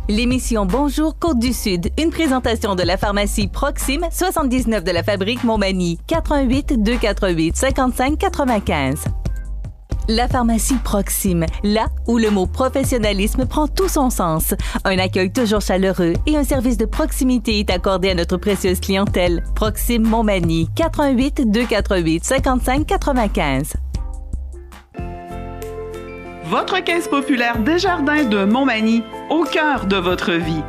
L'émission Bonjour Côte-du-Sud, une présentation de la pharmacie Proxime, 79 de la Fabrique Montmagny, 88 248 55 95. La pharmacie Proxime, là où le mot professionnalisme prend tout son sens. Un accueil toujours chaleureux et un service de proximité est accordé à notre précieuse clientèle. Proxime Montmagny, 88 248 55 95. Votre caisse populaire Desjardins de Montmagny, au cœur de votre vie.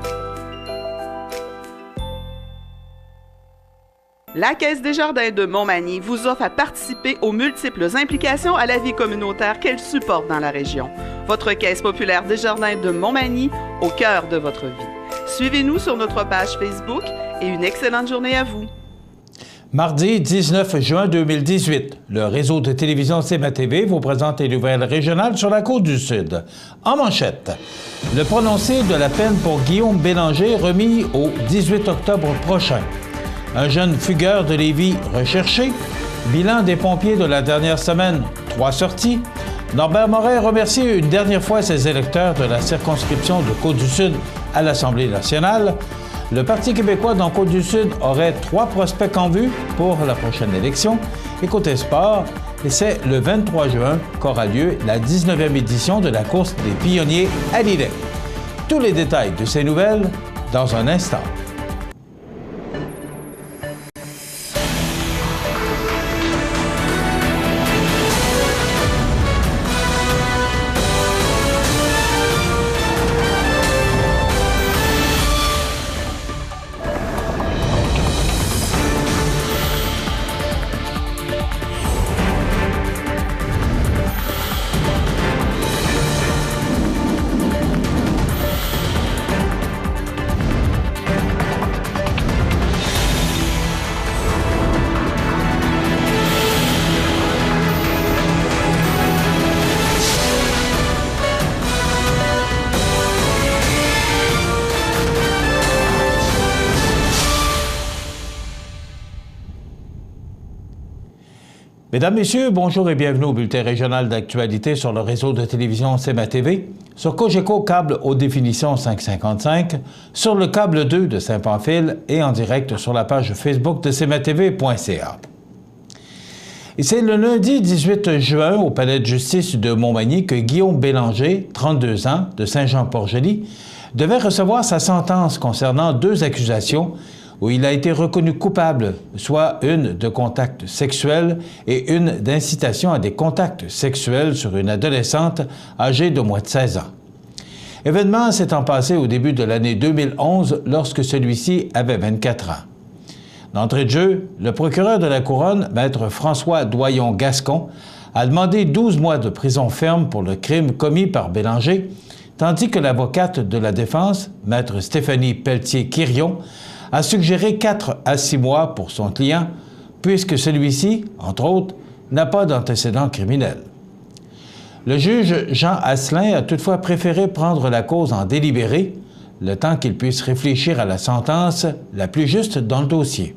La Caisse Desjardins de Montmagny vous offre à participer aux multiples implications à la vie communautaire qu'elle supporte dans la région. Votre Caisse populaire Desjardins de Montmagny, au cœur de votre vie. Suivez-nous sur notre page Facebook et une excellente journée à vous. Mardi 19 juin 2018, le réseau de télévision CMA-TV vous présente les nouvelles régionales sur la Côte-du-Sud. En manchette, le prononcé de la peine pour Guillaume Bélanger remis au 18 octobre prochain. Un jeune fugueur de Lévis recherché. Bilan des pompiers de la dernière semaine, 3 sorties. Norbert Morin remercie une dernière fois ses électeurs de la circonscription de Côte-du-Sud à l'Assemblée nationale. Le Parti québécois dans Côte-du-Sud aurait 3 prospects en vue pour la prochaine élection. Et côté sport, c'est le 23 juin qu'aura lieu la 19e édition de la course des pionniers à Lillet. Tous les détails de ces nouvelles dans un instant. Mesdames, Messieurs, bonjour et bienvenue au bulletin régional d'actualité sur le réseau de télévision CMA-TV, sur Cogeco Câble haute définition 555, sur le câble 2 de Saint-Pamphile et en direct sur la page Facebook de cmatv.ca. Et c'est le lundi 18 juin au Palais de justice de Montmagny que Guillaume Bélanger, 32 ans, de Saint-Jean-Port-Joli, devait recevoir sa sentence concernant 2 accusations où il a été reconnu coupable, soit une de contact sexuel et une d'incitation à des contacts sexuels sur une adolescente âgée de moins de 16 ans. Événement s'étant passé au début de l'année 2011 lorsque celui-ci avait 24 ans. D'entrée de jeu, le procureur de la Couronne, maître François Doyon-Gascon, a demandé 12 mois de prison ferme pour le crime commis par Bélanger, tandis que l'avocate de la défense, maître Stéphanie Pelletier-Quirion, a suggéré 4 à 6 mois pour son client, puisque celui-ci, entre autres, n'a pas d'antécédent criminel. Le juge Jean Asselin a toutefois préféré prendre la cause en délibéré, le temps qu'il puisse réfléchir à la sentence la plus juste dans le dossier.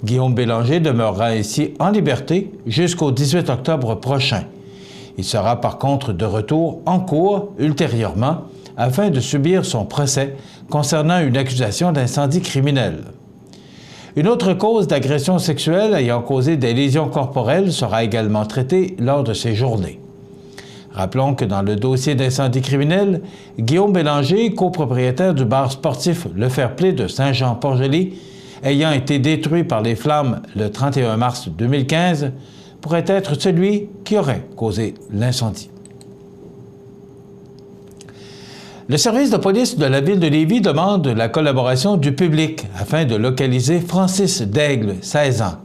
Guillaume Bélanger demeurera ainsi en liberté jusqu'au 18 octobre prochain. Il sera par contre de retour en cour ultérieurement afin de subir son procès concernant une accusation d'incendie criminel. Une autre cause d'agression sexuelle ayant causé des lésions corporelles sera également traitée lors de ces journées. Rappelons que dans le dossier d'incendie criminel, Guillaume Bélanger, copropriétaire du bar sportif Le Fair-Play de Saint-Jean-Port-Joli, ayant été détruit par les flammes le 31 mars 2015, pourrait être celui qui aurait causé l'incendie. Le service de police de la ville de Lévis demande la collaboration du public afin de localiser Francis Daigle, 16 ans.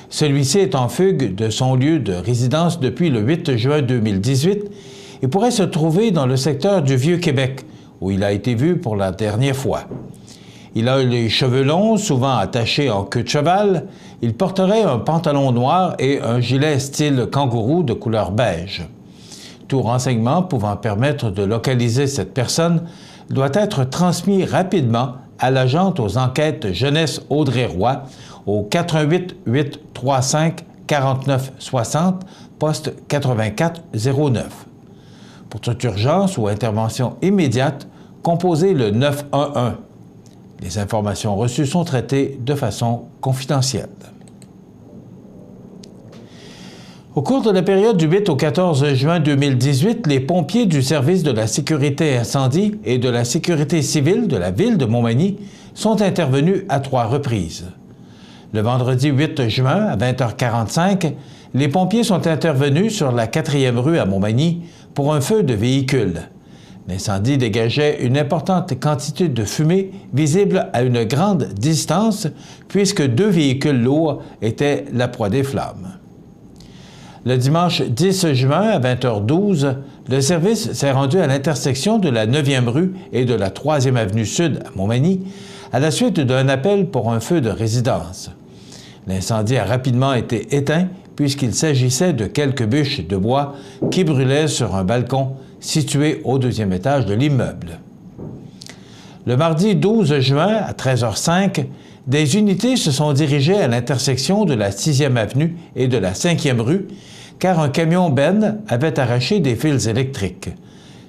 Celui-ci est en fugue de son lieu de résidence depuis le 8 juin 2018 et pourrait se trouver dans le secteur du Vieux-Québec, où il a été vu pour la dernière fois. Il a les cheveux longs, souvent attachés en queue de cheval. Il porterait un pantalon noir et un gilet style kangourou de couleur beige. Tout renseignement pouvant permettre de localiser cette personne doit être transmis rapidement à l'agente aux enquêtes jeunesse Audrey Roy au 88 835 49 60, poste 84 09. Pour toute urgence ou intervention immédiate, composez le 911. Les informations reçues sont traitées de façon confidentielle. Au cours de la période du 8 au 14 juin 2018, les pompiers du service de la sécurité incendie et de la sécurité civile de la ville de Montmagny sont intervenus à 3 reprises. Le vendredi 8 juin, à 20h45, les pompiers sont intervenus sur la 4e rue à Montmagny pour un feu de véhicule. L'incendie dégageait une importante quantité de fumée visible à une grande distance puisque 2 véhicules lourds étaient la proie des flammes. Le dimanche 10 juin à 20h12, le service s'est rendu à l'intersection de la 9e rue et de la 3e avenue Sud à Montmagny à la suite d'un appel pour un feu de résidence. L'incendie a rapidement été éteint puisqu'il s'agissait de quelques bûches de bois qui brûlaient sur un balcon situé au 2e étage de l'immeuble. Le mardi 12 juin à 13h05, des unités se sont dirigées à l'intersection de la 6e avenue et de la 5e rue car un camion Ben avait arraché des fils électriques.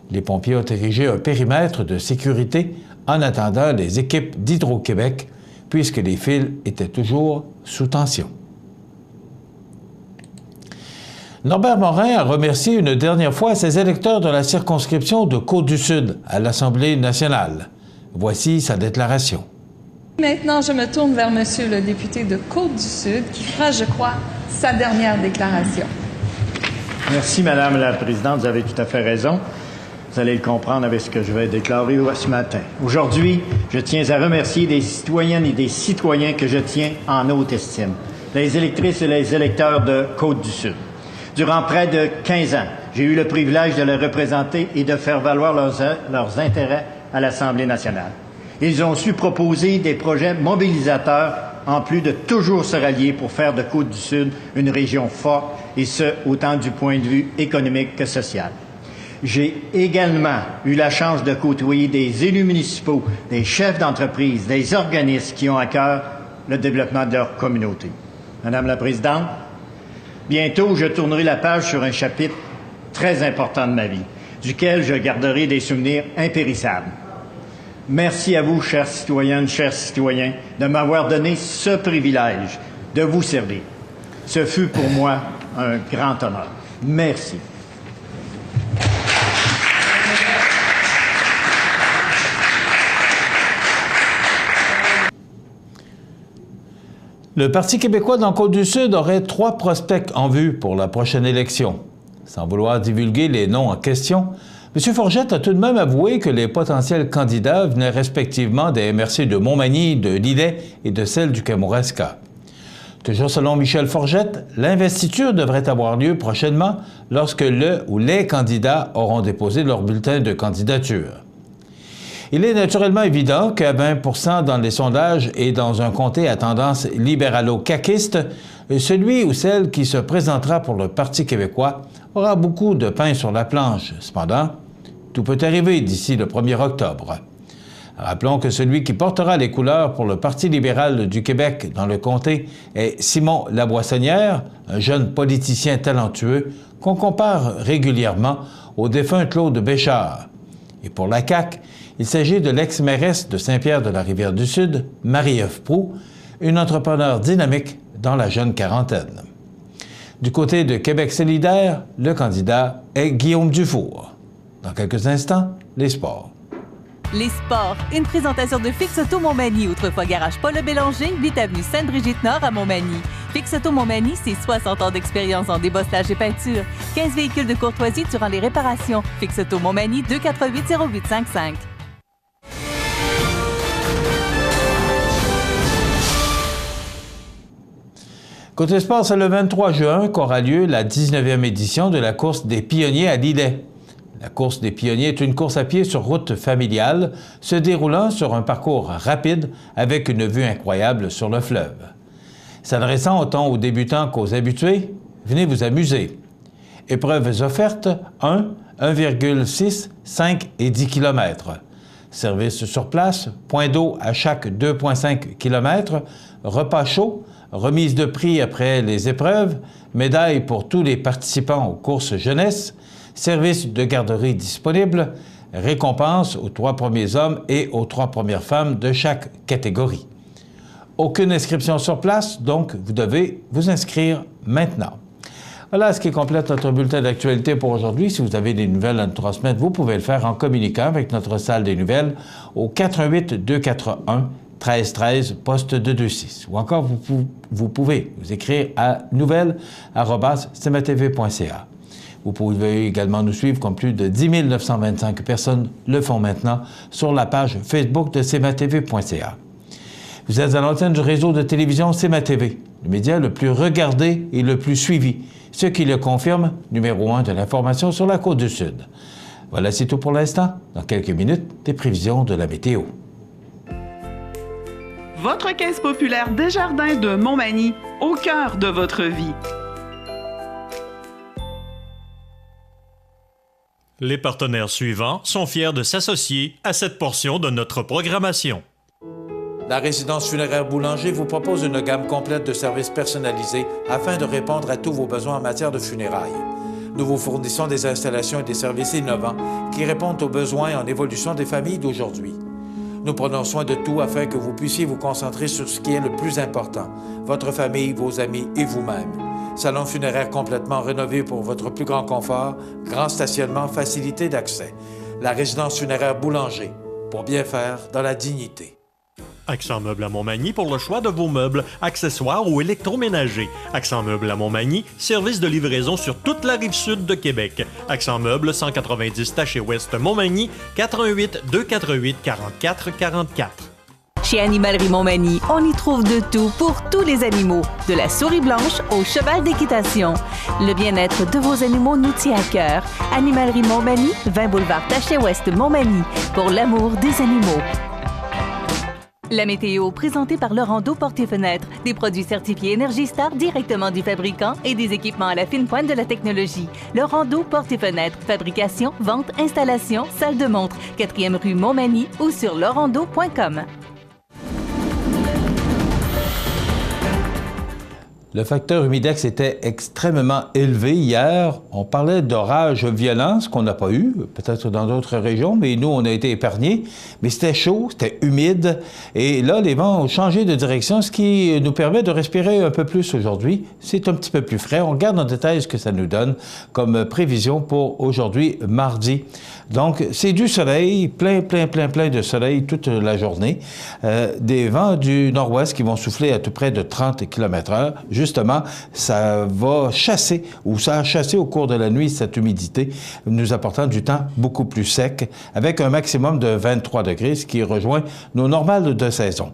Les pompiers ont érigé un périmètre de sécurité en attendant les équipes d'Hydro-Québec puisque les fils étaient toujours sous tension. Norbert Morin a remercié une dernière fois ses électeurs de la circonscription de Côte-du-Sud à l'Assemblée nationale. Voici sa déclaration. Maintenant, je me tourne vers Monsieur le député de Côte-du-Sud qui fera, je crois, sa dernière déclaration. Merci, Madame la Présidente. Vous avez tout à fait raison. Vous allez le comprendre avec ce que je vais déclarer ce matin. Aujourd'hui, je tiens à remercier des citoyennes et des citoyens que je tiens en haute estime, les électrices et les électeurs de Côte-du-Sud. Durant près de 15 ans, j'ai eu le privilège de les représenter et de faire valoir leurs intérêts à l'Assemblée nationale. Ils ont su proposer des projets mobilisateurs en plus de toujours se rallier pour faire de Côte-du-Sud une région forte et ce, autant du point de vue économique que social. J'ai également eu la chance de côtoyer des élus municipaux, des chefs d'entreprise, des organismes qui ont à cœur le développement de leur communauté. Madame la Présidente, bientôt, je tournerai la page sur un chapitre très important de ma vie, duquel je garderai des souvenirs impérissables. Merci à vous, chères citoyennes, chers citoyens, de m'avoir donné ce privilège de vous servir. Ce fut pour moi un grand honneur. Merci. Le Parti québécois dans Côte-du-Sud aurait 3 prospects en vue pour la prochaine élection. Sans vouloir divulguer les noms en question, M. Forgette a tout de même avoué que les potentiels candidats venaient respectivement des MRC de Montmagny, de Lillet et de celle du Kamouraska. Toujours selon Michel Forgette, l'investiture devrait avoir lieu prochainement lorsque le ou les candidats auront déposé leur bulletin de candidature. Il est naturellement évident qu'à 20 % dans les sondages et dans un comté à tendance libéralo-caquiste, celui ou celle qui se présentera pour le Parti québécois aura beaucoup de pain sur la planche. Cependant, tout peut arriver d'ici le 1er octobre. Rappelons que celui qui portera les couleurs pour le Parti libéral du Québec dans le comté est Simon Laboissonnière, un jeune politicien talentueux qu'on compare régulièrement au défunt Claude Béchard. Et pour la CAQ, il s'agit de l'ex-mairesse de Saint-Pierre-de-la-Rivière-du-Sud, Marie-Ève Proulx, une entrepreneure dynamique dans la jeune quarantaine. Du côté de Québec solidaire, le candidat est Guillaume Dufour. Dans quelques instants, les sports. Les sports, une présentation de Fix Auto Montmagny, autrefois garage Paul Bélanger, 8 avenue Sainte-Brigitte-Nord à Montmagny. Fix Auto Montmagny, c'est 60 ans d'expérience en débosselage et peinture. 15 véhicules de courtoisie durant les réparations. Fix Auto Montmagny, 248-0855. Côté sport, c'est le 23 juin qu'aura lieu la 19e édition de la course des pionniers à Lillet. La course des pionniers est une course à pied sur route familiale, se déroulant sur un parcours rapide avec une vue incroyable sur le fleuve. S'adressant autant aux débutants qu'aux habitués, venez vous amuser. Épreuves offertes 1, 1,6, 5 et 10 km. Service sur place, point d'eau à chaque 2,5 km, repas chaud, remise de prix après les épreuves, médailles pour tous les participants aux courses jeunesse, service de garderie disponible, Récompense aux 3 premiers hommes et aux 3 premières femmes de chaque catégorie. Aucune inscription sur place, donc vous devez vous inscrire maintenant. Voilà ce qui complète notre bulletin d'actualité pour aujourd'hui. Si vous avez des nouvelles à nous transmettre, vous pouvez le faire en communiquant avec notre salle des nouvelles au 88 241 1313 poste 226. Ou encore, vous pouvez vous écrire à nouvelles@cmatv.ca. Vous pouvez également nous suivre comme plus de 10 925 personnes le font maintenant sur la page Facebook de cmatv.ca. Vous êtes à l'antenne du réseau de télévision CMA-TV, le média le plus regardé et le plus suivi, ce qui le confirme, numéro 1 de l'information sur la Côte-du-Sud. Voilà, c'est tout pour l'instant. Dans quelques minutes, des prévisions de la météo. Votre caisse populaire Desjardins de Montmagny, au cœur de votre vie. Les partenaires suivants sont fiers de s'associer à cette portion de notre programmation. La résidence funéraire Boulanger vous propose une gamme complète de services personnalisés afin de répondre à tous vos besoins en matière de funérailles. Nous vous fournissons des installations et des services innovants qui répondent aux besoins en évolution des familles d'aujourd'hui. Nous prenons soin de tout afin que vous puissiez vous concentrer sur ce qui est le plus important, votre famille, vos amis et vous-même. Salon funéraire complètement rénové pour votre plus grand confort, grand stationnement, facilité d'accès. La résidence funéraire Boulanger, pour bien faire dans la dignité. Accent Meubles à Montmagny pour le choix de vos meubles, accessoires ou électroménagers. Accent Meubles à Montmagny, service de livraison sur toute la rive sud de Québec. Accent Meubles, 190 Taché-Ouest Montmagny, 88 248 44 44. Chez Animalerie Montmagny, on y trouve de tout pour tous les animaux, de la souris blanche au cheval d'équitation. Le bien-être de vos animaux nous tient à cœur. Animalerie Montmagny, 20 boulevard Taché-Ouest Montmagny, pour l'amour des animaux. La météo, présentée par Laurando Portes et Fenêtres, des produits certifiés Énergie Star directement du fabricant et des équipements à la fine pointe de la technologie. Laurando Portes et Fenêtres, fabrication, vente, installation, salle de montre, 4e rue Montmagny ou sur laurando.com. Le facteur humidex était extrêmement élevé hier. On parlait d'orages violents, ce qu'on n'a pas eu, peut-être dans d'autres régions, mais nous, on a été épargnés. Mais c'était chaud, c'était humide. Et là, les vents ont changé de direction, ce qui nous permet de respirer un peu plus aujourd'hui. C'est un petit peu plus frais. On regarde en détail ce que ça nous donne comme prévision pour aujourd'hui, mardi. Donc, c'est du soleil, plein de soleil toute la journée. Des vents du nord-ouest qui vont souffler à tout près de 30 km/h. Justement, ça va chasser, ou ça a chassé au cours de la nuit cette humidité, nous apportant du temps beaucoup plus sec, avec un maximum de 23 degrés, ce qui rejoint nos normales de saison.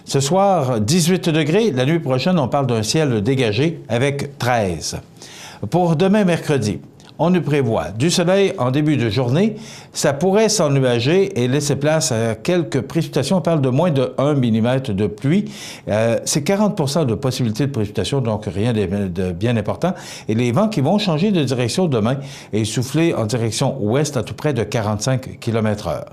Ce soir, 18 degrés. La nuit prochaine, on parle d'un ciel dégagé avec 13. Pour demain, mercredi, on nous prévoit du soleil en début de journée. Ça pourrait s'ennuager et laisser place à quelques précipitations. On parle de moins de 1 mm de pluie. C'est 40 % de possibilité de précipitation, donc rien de bien important. Et les vents qui vont changer de direction demain et souffler en direction ouest à tout près de 45 km/h.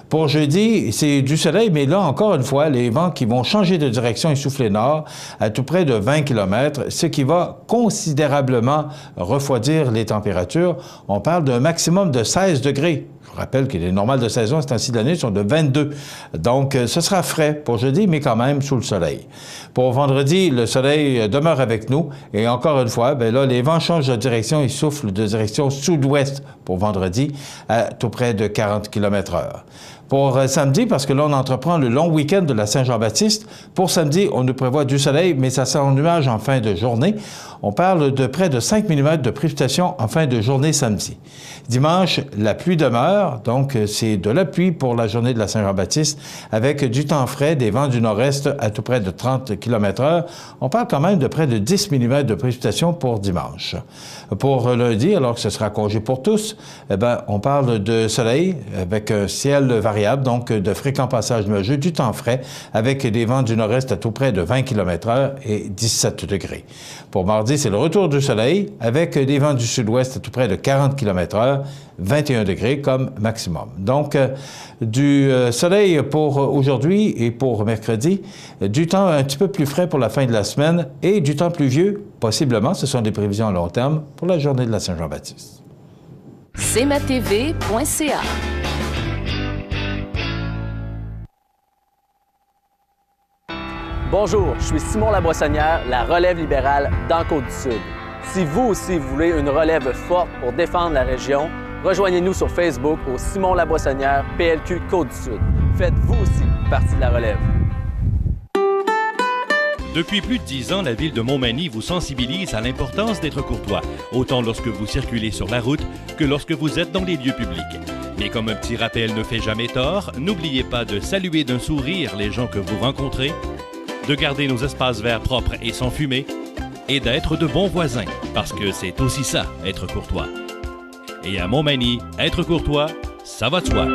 Pour jeudi, c'est du soleil, mais là, encore une fois, les vents qui vont changer de direction et souffler nord à tout près de 20 km, ce qui va considérablement refroidir les températures. On parle d'un maximum de 16 degrés. Je vous rappelle que les normales de saison à ce temps-ci de l'année sont de 22. Donc, ce sera frais pour jeudi, mais quand même sous le soleil. Pour vendredi, le soleil demeure avec nous. Et encore une fois, bien là, les vents changent de direction et soufflent de direction sud-ouest pour vendredi à tout près de 40 km/h. Pour samedi, parce que là, on entreprend le long week-end de la Saint-Jean-Baptiste. Pour samedi, on nous prévoit du soleil, mais ça s'ennuage en fin de journée. On parle de près de 5 mm de précipitation en fin de journée samedi. Dimanche, la pluie demeure, donc c'est de la pluie pour la journée de la Saint-Jean-Baptiste, avec du temps frais, des vents du nord-est à tout près de 30 km/h. On parle quand même de près de 10 mm de précipitation pour dimanche. Pour lundi, alors que ce sera congé pour tous, eh bien, on parle de soleil avec un ciel variable, donc de fréquents passages nuageux, du temps frais, avec des vents du nord-est à tout près de 20 km/h et 17 degrés. Pour mardi, c'est le retour du soleil, avec des vents du sud-ouest à tout près de 40 km/h, 21 degrés comme maximum. Donc, du soleil pour aujourd'hui et pour mercredi, du temps un petit peu plus frais pour la fin de la semaine et du temps pluvieux, possiblement, ce sont des prévisions à long terme, pour la journée de la Saint-Jean-Baptiste. cmatv.ca. Bonjour, je suis Simon Laboissonnière, la relève libérale dans Côte-du-Sud. Si vous aussi voulez une relève forte pour défendre la région, rejoignez-nous sur Facebook au Simon Laboissonnière PLQ Côte-du-Sud. Faites vous aussi partie de la relève. Depuis plus de 10 ans, la Ville de Montmagny vous sensibilise à l'importance d'être courtois, autant lorsque vous circulez sur la route que lorsque vous êtes dans les lieux publics. Mais comme un petit rappel ne fait jamais tort, n'oubliez pas de saluer d'un sourire les gens que vous rencontrez, de garder nos espaces verts propres et sans fumée, et d'être de bons voisins, parce que c'est aussi ça, être courtois. Et à Montmagny, être courtois, ça va de soi.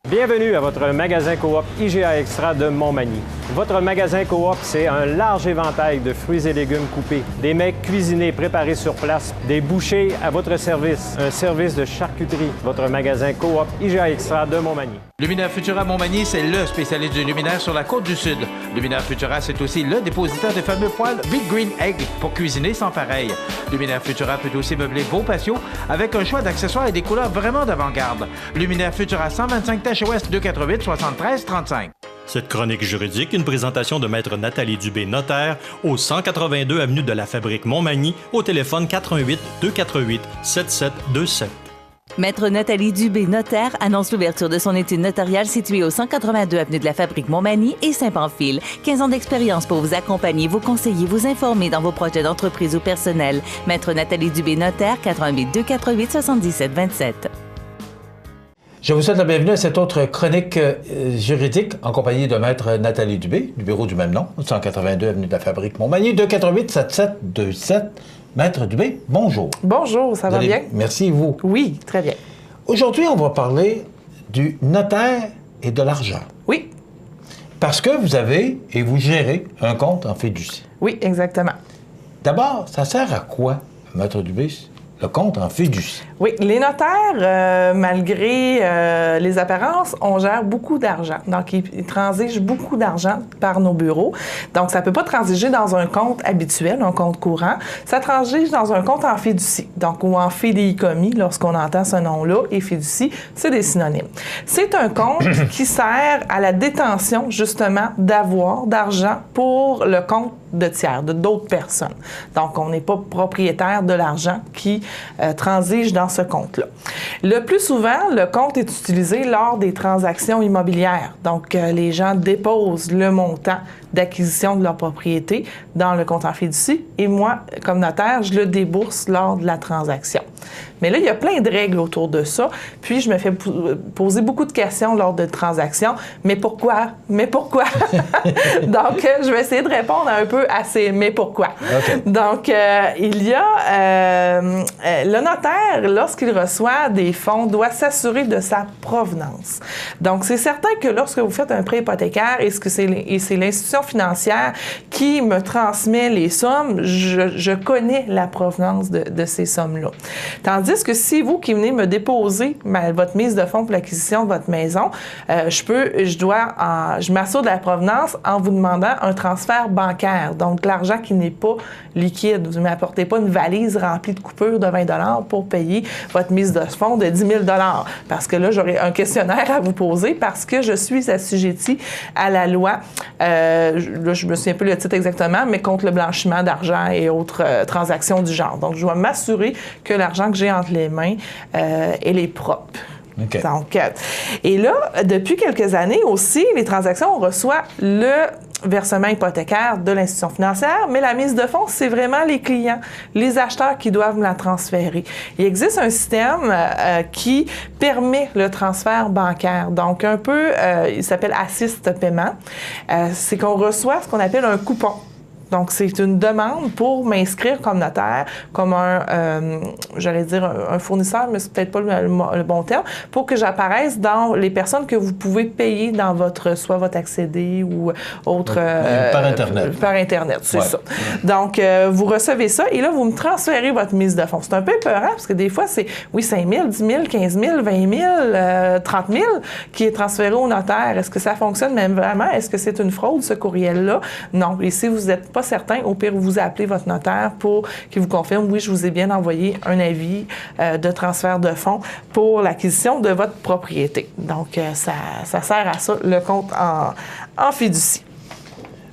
Bienvenue à votre magasin Coop IGA Extra de Montmagny. Votre magasin Coop, c'est un large éventail de fruits et légumes coupés, des mets cuisinés préparés sur place, des bouchées à votre service, un service de charcuterie. Votre magasin Coop IGA Extra de Montmagny. Luminaire Futura Montmagny, c'est le spécialiste du luminaire sur la Côte-du-Sud. Luminaire Futura, c'est aussi le dépositaire des fameux poêles Big Green Egg pour cuisiner sans pareil. Luminaire Futura peut aussi meubler vos patios avec un choix d'accessoires et des couleurs vraiment d'avant-garde. Luminaire Futura, 125 Taches Ouest 248 73 35. Cette chronique juridique, une présentation de Maître Nathalie Dubé, notaire, au 182 avenue de la Fabrique Montmagny, au téléphone 418 248 7727. Maître Nathalie Dubé, notaire, annonce l'ouverture de son étude notariale située au 182 avenue de la Fabrique Montmagny et Saint-Pamphile. 15 ans d'expérience pour vous accompagner, vous conseiller, vous informer dans vos projets d'entreprise ou personnel. Maître Nathalie Dubé, notaire, 418 248 7727. Je vous souhaite la bienvenue à cette autre chronique juridique en compagnie de Maître Nathalie Dubé, du bureau du même nom, 182 avenue de la Fabrique Montmagny, 248 7727. Maître Dubé, bonjour. Bonjour, ça va bien? Merci, vous. Oui, très bien. Aujourd'hui, on va parler du notaire et de l'argent. Oui. Parce que vous avez et vous gérez un compte en fiducie. Oui, exactement. D'abord, ça sert à quoi, Maître Dubé, le compte en fiducie? Oui, les notaires, malgré les apparences, on gère beaucoup d'argent. Donc, ils transigent beaucoup d'argent par nos bureaux. Donc, ça ne peut pas transiger dans un compte habituel, un compte courant. Ça transige dans un compte en fiducie, donc ou en fidéicommis, lorsqu'on entend ce nom-là, et fiducie, c'est des synonymes. C'est un compte qui sert à la détention, justement, d'avoir d'argent pour le compte de tiers, de d'autres personnes. Donc, on n'est pas propriétaire de l'argent qui transige dans ce compte-là. Le plus souvent, le compte est utilisé lors des transactions immobilières. Donc, les gens déposent le montant d'acquisition de leur propriété dans le compte en fiducie et moi, comme notaire, je le débourse lors de la transaction. Mais là, il y a plein de règles autour de ça. Puis, je me fais poser beaucoup de questions lors de transactions. Mais pourquoi? Mais pourquoi? Donc, je vais essayer de répondre un peu à ces « mais pourquoi? Okay. » Donc, il y a le notaire, lorsqu'il reçoit des fonds, doit s'assurer de sa provenance. Donc, c'est certain que lorsque vous faites un prêt hypothécaire et c'est l'institution financière qui me transmet les sommes, je connais la provenance de ces sommes-là. Tandis que si vous qui venez me déposer votre mise de fonds pour l'acquisition de votre maison, je m'assure de la provenance en vous demandant un transfert bancaire. Donc, l'argent qui n'est pas liquide. Vous ne m'apportez pas une valise remplie de coupures de 20 $, pour payer votre mise de fonds de 10 000 $. Parce que là, j'aurai un questionnaire à vous poser parce que je suis assujettie à la loi, là, je me souviens plus le titre exactement, mais contre le blanchiment d'argent et autres transactions du genre. Donc, je dois m'assurer que l'argent que j'ai entre les mains, elle est propre. Okay. Donc, et là, depuis quelques années aussi, les transactions, on reçoit le versement hypothécaire de l'institution financière, mais la mise de fonds, c'est vraiment les clients, les acheteurs qui doivent me la transférer. Il existe un système qui permet le transfert bancaire. Donc, un peu, il s'appelle Assist Paiement. C'est qu'on reçoit ce qu'on appelle un coupon. Donc, c'est une demande pour m'inscrire comme notaire, comme j'allais dire un fournisseur, mais c'est peut-être pas le bon terme, pour que j'apparaisse dans les personnes que vous pouvez payer dans soit votre accédé ou autre... par Internet. Par Internet, c'est ça. Donc, vous recevez ça et là, vous me transférez votre mise de fonds. C'est un peu épeurant parce que des fois, c'est, 5 000, 10 000, 15 000, 20 000, 30 000 qui est transféré au notaire. Est-ce que ça fonctionne même vraiment? Est-ce que c'est une fraude, ce courriel-là? Non. Et si vous n'êtes pas pas certain, au pire, vous appelez votre notaire pour qu'il vous confirme, oui, je vous ai bien envoyé un avis de transfert de fonds pour l'acquisition de votre propriété. Donc, ça sert à ça, le compte en fiducie.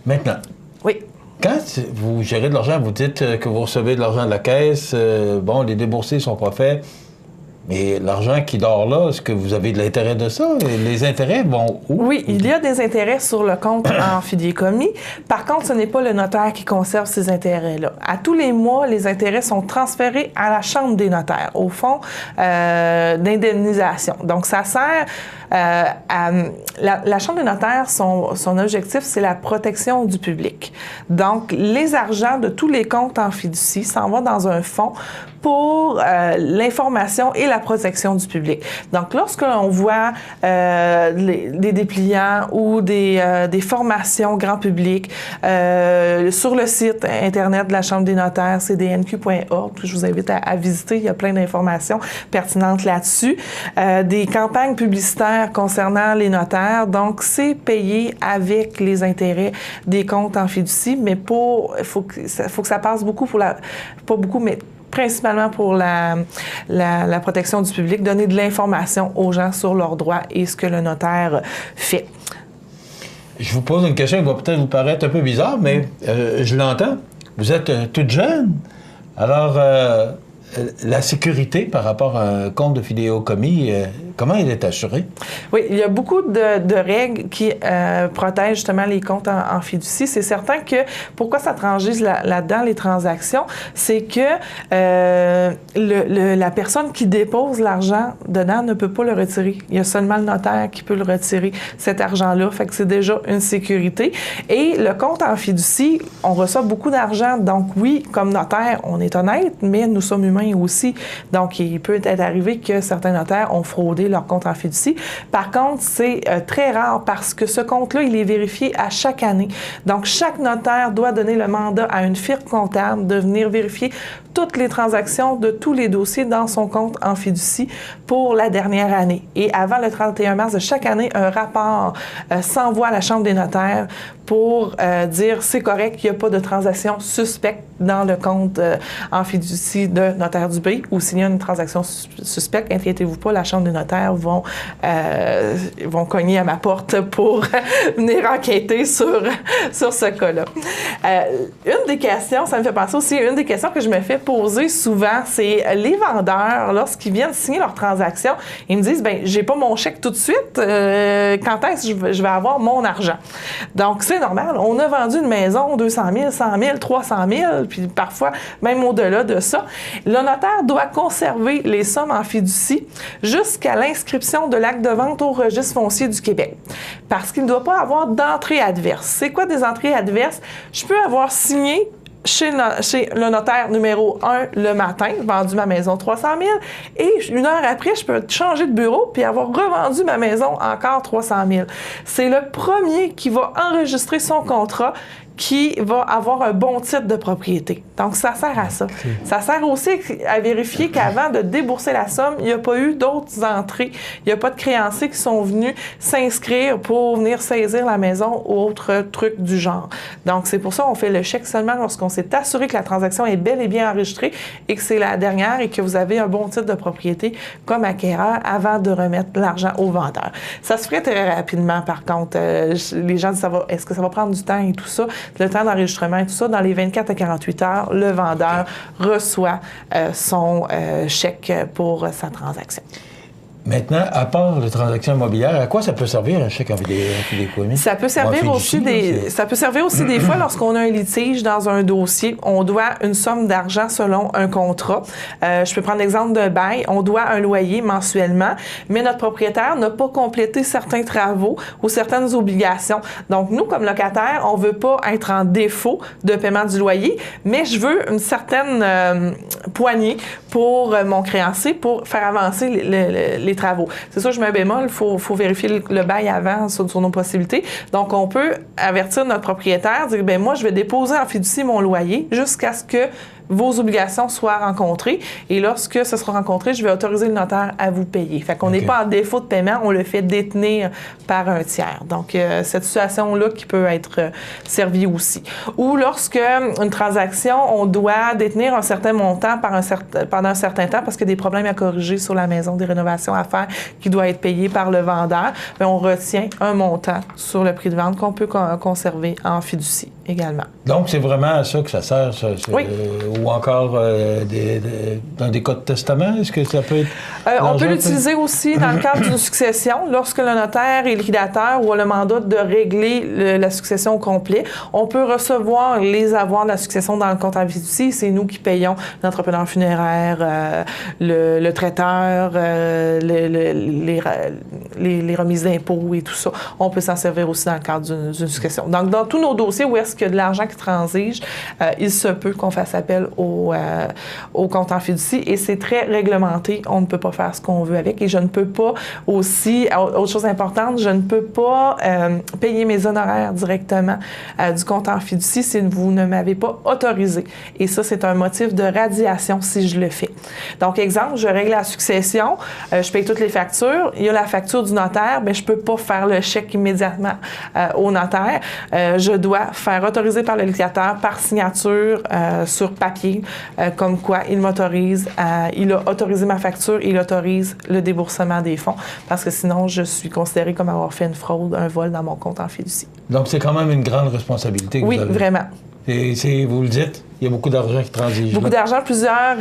Maintenant. Oui. Quand vous gérez de l'argent, vous dites que vous recevez de l'argent de la caisse, bon, les déboursés ne sont pas faits, mais l'argent qui dort là, est-ce que vous avez de l'intérêt de ça? Les intérêts vont où? Oui, il y a des intérêts sur le compte en fidéicommis. Par contre, ce n'est pas le notaire qui conserve ces intérêts-là. À tous les mois, les intérêts sont transférés à la Chambre des notaires, au fonds d'indemnisation. Donc, ça sert la Chambre des notaires, son objectif, c'est la protection du public. Donc, les argents de tous les comptes en fiducie s'en vont dans un fonds pour l'information et la protection du public. Donc, lorsque l'on voit des dépliants ou des formations grand public sur le site Internet de la Chambre des notaires, cdnq.org, je vous invite à visiter, il y a plein d'informations pertinentes là-dessus. Des campagnes publicitaires concernant les notaires, donc c'est payé avec les intérêts des comptes en fiducie, mais il faut que ça passe beaucoup pour pas beaucoup, mais principalement pour la protection du public, donner de l'information aux gens sur leurs droits et ce que le notaire fait. Je vous pose une question qui va peut-être vous paraître un peu bizarre, mais je l'entends. Vous êtes toute jeune. Alors, la sécurité par rapport à un compte de fidéicommis, comment elle est assurée? Oui, il y a beaucoup de règles qui protègent justement les comptes en fiducie. C'est certain que pourquoi ça transige là-dedans les transactions, c'est que la personne qui dépose l'argent dedans ne peut pas le retirer. Il y a seulement le notaire qui peut le retirer, cet argent-là. Fait que c'est déjà une sécurité. Et le compte en fiducie, on reçoit beaucoup d'argent. Donc oui, comme notaire, on est honnête, mais nous sommes humains aussi. Donc, il peut être arrivé que certains notaires ont fraudé leur compte en fiducie. Par contre, c'est très rare parce que ce compte-là, il est vérifié à chaque année. Donc, chaque notaire doit donner le mandat à une firme comptable de venir vérifier toutes les transactions de tous les dossiers dans son compte en fiducie pour la dernière année. Et avant le 31 mars de chaque année, un rapport s'envoie à la Chambre des notaires pour dire c'est correct, il n'y a pas de transaction suspecte dans le compte en fiducie de Notaire Dubé, ou s'il y a une transaction suspecte, inquiétez-vous pas, la Chambre des notaires vont cogner à ma porte pour venir enquêter sur ce cas-là. Une des questions, ça me fait penser aussi, une des questions que je me fais poser souvent, c'est les vendeurs, lorsqu'ils viennent signer leur transaction, ils me disent, bien, j'ai pas mon chèque tout de suite, quand est-ce que je vais avoir mon argent? Donc, c'est normal. On a vendu une maison, 200 000, 100 000, 300 000, puis parfois même au-delà de ça. Le notaire doit conserver les sommes en fiducie jusqu'à l'inscription de l'acte de vente au registre foncier du Québec. Parce qu'il ne doit pas avoir d'entrée adverse. C'est quoi des entrées adverses? Je peux avoir signé chez le notaire numéro 1 le matin, vendu ma maison 300 000, et une heure après, je peux changer de bureau puis avoir revendu ma maison encore 300 000. C'est le premier qui va enregistrer son contrat qui va avoir un bon titre de propriété. Donc, ça sert à ça. Ça sert aussi à vérifier qu'avant de débourser la somme, il n'y a pas eu d'autres entrées. Il n'y a pas de créanciers qui sont venus s'inscrire pour venir saisir la maison ou autre truc du genre. Donc, c'est pour ça qu'on fait le chèque seulement lorsqu'on s'est assuré que la transaction est bel et bien enregistrée et que c'est la dernière et que vous avez un bon titre de propriété comme acquéreur avant de remettre l'argent au vendeur. Ça se ferait très rapidement, par contre. Les gens disent, est-ce que ça va prendre du temps et tout ça? Le temps d'enregistrement et tout ça, dans les 24 à 48 heures, le vendeur reçoit son chèque pour sa transaction. Maintenant, à part les transactions immobilières, à quoi ça peut servir un chèque en fidéicommis? Ça peut servir aussi des fois lorsqu'on a un litige dans un dossier, on doit une somme d'argent selon un contrat. Je peux prendre l'exemple d'un bail, on doit un loyer mensuellement, mais notre propriétaire n'a pas complété certains travaux ou certaines obligations. Donc, nous, comme locataires, on veut pas être en défaut de paiement du loyer, mais je veux une certaine poignée pour mon créancier pour faire avancer les travaux. C'est ça, je mets un bémol, il faut vérifier le bail avant sur nos possibilités. Donc, on peut avertir notre propriétaire, dire, bien moi, je vais déposer en fiducie mon loyer jusqu'à ce que vos obligations soient rencontrées. Et lorsque ce sera rencontré, je vais autoriser le notaire à vous payer. Fait qu'on n'est pas en défaut de paiement, on le fait détenir par un tiers. Donc, cette situation-là qui peut être servie aussi. Ou lorsque une transaction, on doit détenir un certain montant pendant un certain temps parce qu'il y a des problèmes à corriger sur la maison, des rénovations à faire qui doivent être payées par le vendeur, bien, on retient un montant sur le prix de vente qu'on peut conserver en fiducie également. Donc, c'est vraiment à ça que ça sert, ça, oui. Ou encore dans des cas de testament, est-ce que ça peut être... on peut l'utiliser aussi dans le cadre d'une succession. Lorsque le notaire est liquidateur ou a le mandat de régler la succession au complet, on peut recevoir les avoirs de la succession dans le compte en fiducie. C'est nous qui payons l'entrepreneur funéraire, le traiteur, les remises d'impôts et tout ça. On peut s'en servir aussi dans le cadre d'une succession. Donc, dans tous nos dossiers où est-ce qu'il y a de l'argent qui transige, il se peut qu'on fasse appel au compte en fiducie et c'est très réglementé. On ne peut pas faire ce qu'on veut avec et je ne peux pas aussi, autre chose importante, je ne peux pas payer mes honoraires directement du compte en fiducie si vous ne m'avez pas autorisé. Et ça, c'est un motif de radiation si je le fais. Donc, exemple, je règle la succession, je paye toutes les factures, il y a la facture du notaire, bien, je ne peux pas faire le chèque immédiatement au notaire. Je dois faire autoriser par le liquidateur par signature sur papier, comme quoi il m'autorise, il a autorisé ma facture, il autorise le déboursement des fonds, parce que sinon, je suis considérée comme avoir fait une fraude, un vol dans mon compte en fiducie. Donc, c'est quand même une grande responsabilité que oui, vous avez. Vraiment. Et vous le dites, il y a beaucoup d'argent qui transige. Beaucoup d'argent,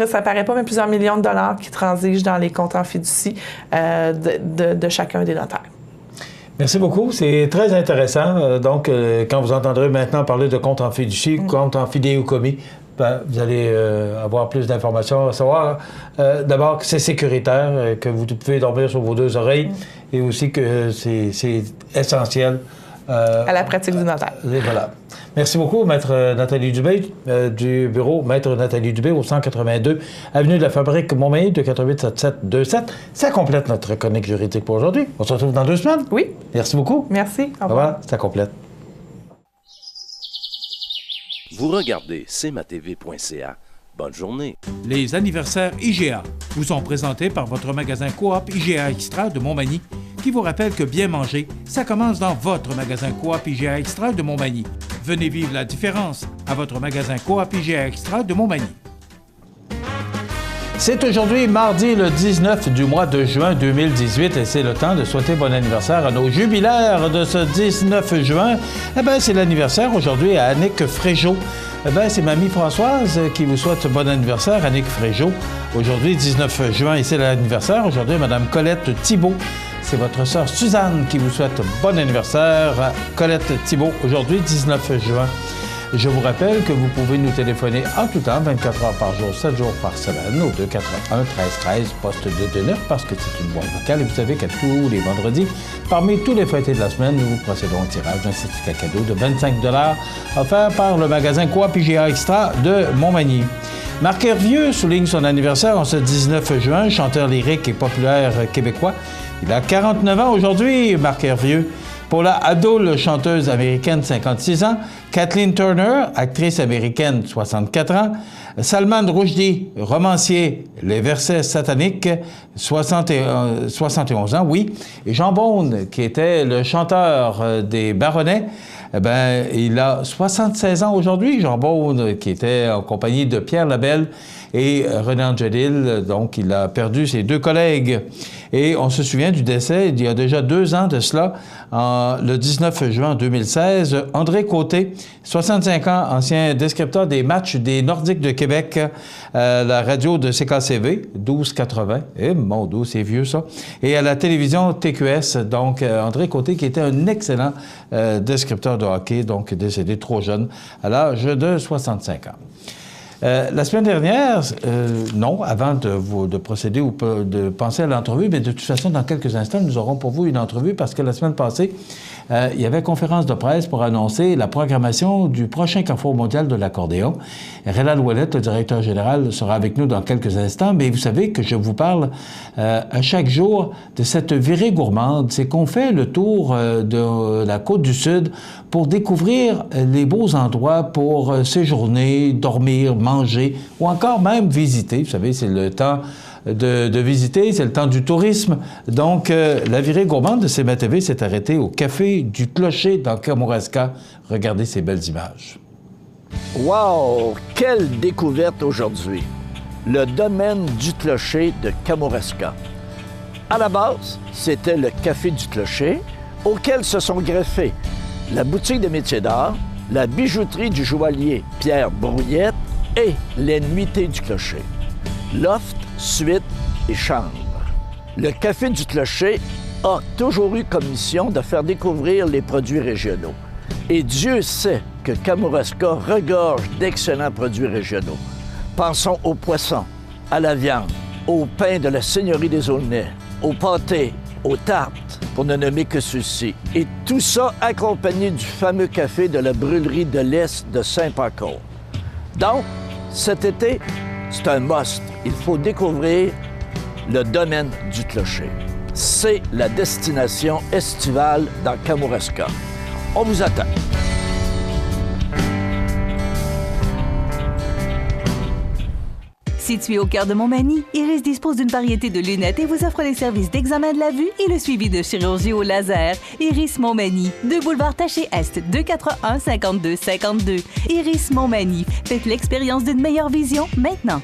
ça paraît pas, mais plusieurs millions de dollars qui transigent dans les comptes en fiducie de chacun des notaires. Merci beaucoup. C'est très intéressant. Donc, quand vous entendrez maintenant parler de compte en fiducie, compte en fidéocommis, ben, vous allez avoir plus d'informations, savoir d'abord que c'est sécuritaire, que vous pouvez dormir sur vos deux oreilles et aussi que c'est essentiel. À la pratique du notaire. Et voilà. Merci beaucoup, Maître Nathalie Dubé, du bureau Maître Nathalie Dubé, au 182 Avenue de la Fabrique, Montmagny, 248-7727. Ça complète notre chronique juridique pour aujourd'hui. On se retrouve dans 2 semaines. Oui. Merci beaucoup. Merci. Au revoir. Voilà, ça complète. Vous regardez cmatv.ca. Bonne journée. Les anniversaires IGA vous sont présentés par votre magasin Coop IGA Extra de Montmagny, qui vous rappelle que bien manger, ça commence dans votre magasin Coop IGA Extra de Montmagny. Venez vivre la différence à votre magasin Coop IGA Extra de Montmagny. C'est aujourd'hui mardi le 19 du mois de juin 2018 et c'est le temps de souhaiter bon anniversaire à nos jubilaires de ce 19 juin. Eh bien, c'est l'anniversaire aujourd'hui à Annick Fréjot. Eh bien, c'est Mamie Françoise qui vous souhaite bon anniversaire, Annick Fréjot. Aujourd'hui, 19 juin, et c'est l'anniversaire. Aujourd'hui, Madame Colette Thibault. C'est votre sœur Suzanne qui vous souhaite bon anniversaire. Colette Thibault, aujourd'hui, 19 juin. Je vous rappelle que vous pouvez nous téléphoner en tout temps, 24 heures par jour, 7 jours par semaine, au 281-1313, poste 229, parce que c'est une boîte vocale. Et vous savez qu'à tous les vendredis, parmi tous les fêtés de la semaine, nous procédons au tirage d'un certificat cadeau de 25 $ offert par le magasin Coop IGA Extra de Montmagny. Marc Hervieux souligne son anniversaire en ce 19 juin, chanteur lyrique et populaire québécois. Il a 49 ans aujourd'hui, Marc Hervieux. Paula Abdul, chanteuse américaine, 56 ans. Kathleen Turner, actrice américaine, 64 ans. Salman Rushdie, romancier, Les versets sataniques, 71 ans, oui. Et Jean Beaune, qui était le chanteur des Baronnets, eh bien, il a 76 ans aujourd'hui. Jean Beaune, qui était en compagnie de Pierre Labelle et René Angélil, donc il a perdu ses 2 collègues. Et on se souvient du décès, il y a déjà 2 ans de cela, le 19 juin 2016, André Côté, 65 ans, ancien descripteur des matchs des Nordiques de Québec, la radio de CKCV, 1280, et mon Dieu, c'est vieux ça, et à la télévision TQS, donc André Côté, qui était un excellent descripteur de hockey, donc décédé trop jeune, à l'âge de 65 ans. La semaine dernière, non, avant de procéder ou de penser à l'entrevue, mais de toute façon, dans quelques instants, nous aurons pour vous une entrevue parce que la semaine passée, il y avait conférence de presse pour annoncer la programmation du prochain Carrefour mondial de l'accordéon. Rélal Ouellette, le directeur général, sera avec nous dans quelques instants, mais vous savez que je vous parle à chaque jour de cette virée gourmande. C'est qu'on fait le tour de la Côte-du-Sud pour découvrir les beaux endroits pour séjourner, dormir, manger, manger ou encore même visiter. Vous savez, c'est le temps de visiter, c'est le temps du tourisme. Donc, la virée gourmande de CMA-TV s'est arrêtée au Café du Clocher dans Kamouraska. Regardez ces belles images. Wow! Quelle découverte aujourd'hui! Le domaine du Clocher de Kamouraska. À la base, c'était le Café du Clocher, auquel se sont greffés la boutique de métiers d'art, la bijouterie du joaillier Pierre Brouillette et les nuitées du Clocher. Loft, suite et chambre. Le Café du Clocher a toujours eu comme mission de faire découvrir les produits régionaux. Et Dieu sait que Kamouraska regorge d'excellents produits régionaux. Pensons aux poissons, à la viande, au pain de la Seigneurie des Aulnay, au pâté, aux tartes, pour ne nommer que ceux-ci. Et tout ça accompagné du fameux café de la brûlerie de l'Est de Saint-Pancol. Donc, cet été, c'est un must. Il faut découvrir le domaine du Clocher. C'est la destination estivale dans Kamouraska. On vous attend. Situé au cœur de Montmagny, Iris dispose d'une variété de lunettes et vous offre les services d'examen de la vue et le suivi de chirurgie au laser. Iris Montmagny, 2 boulevard Taché-Est, 241-5252. Iris Montmagny, faites l'expérience d'une meilleure vision maintenant.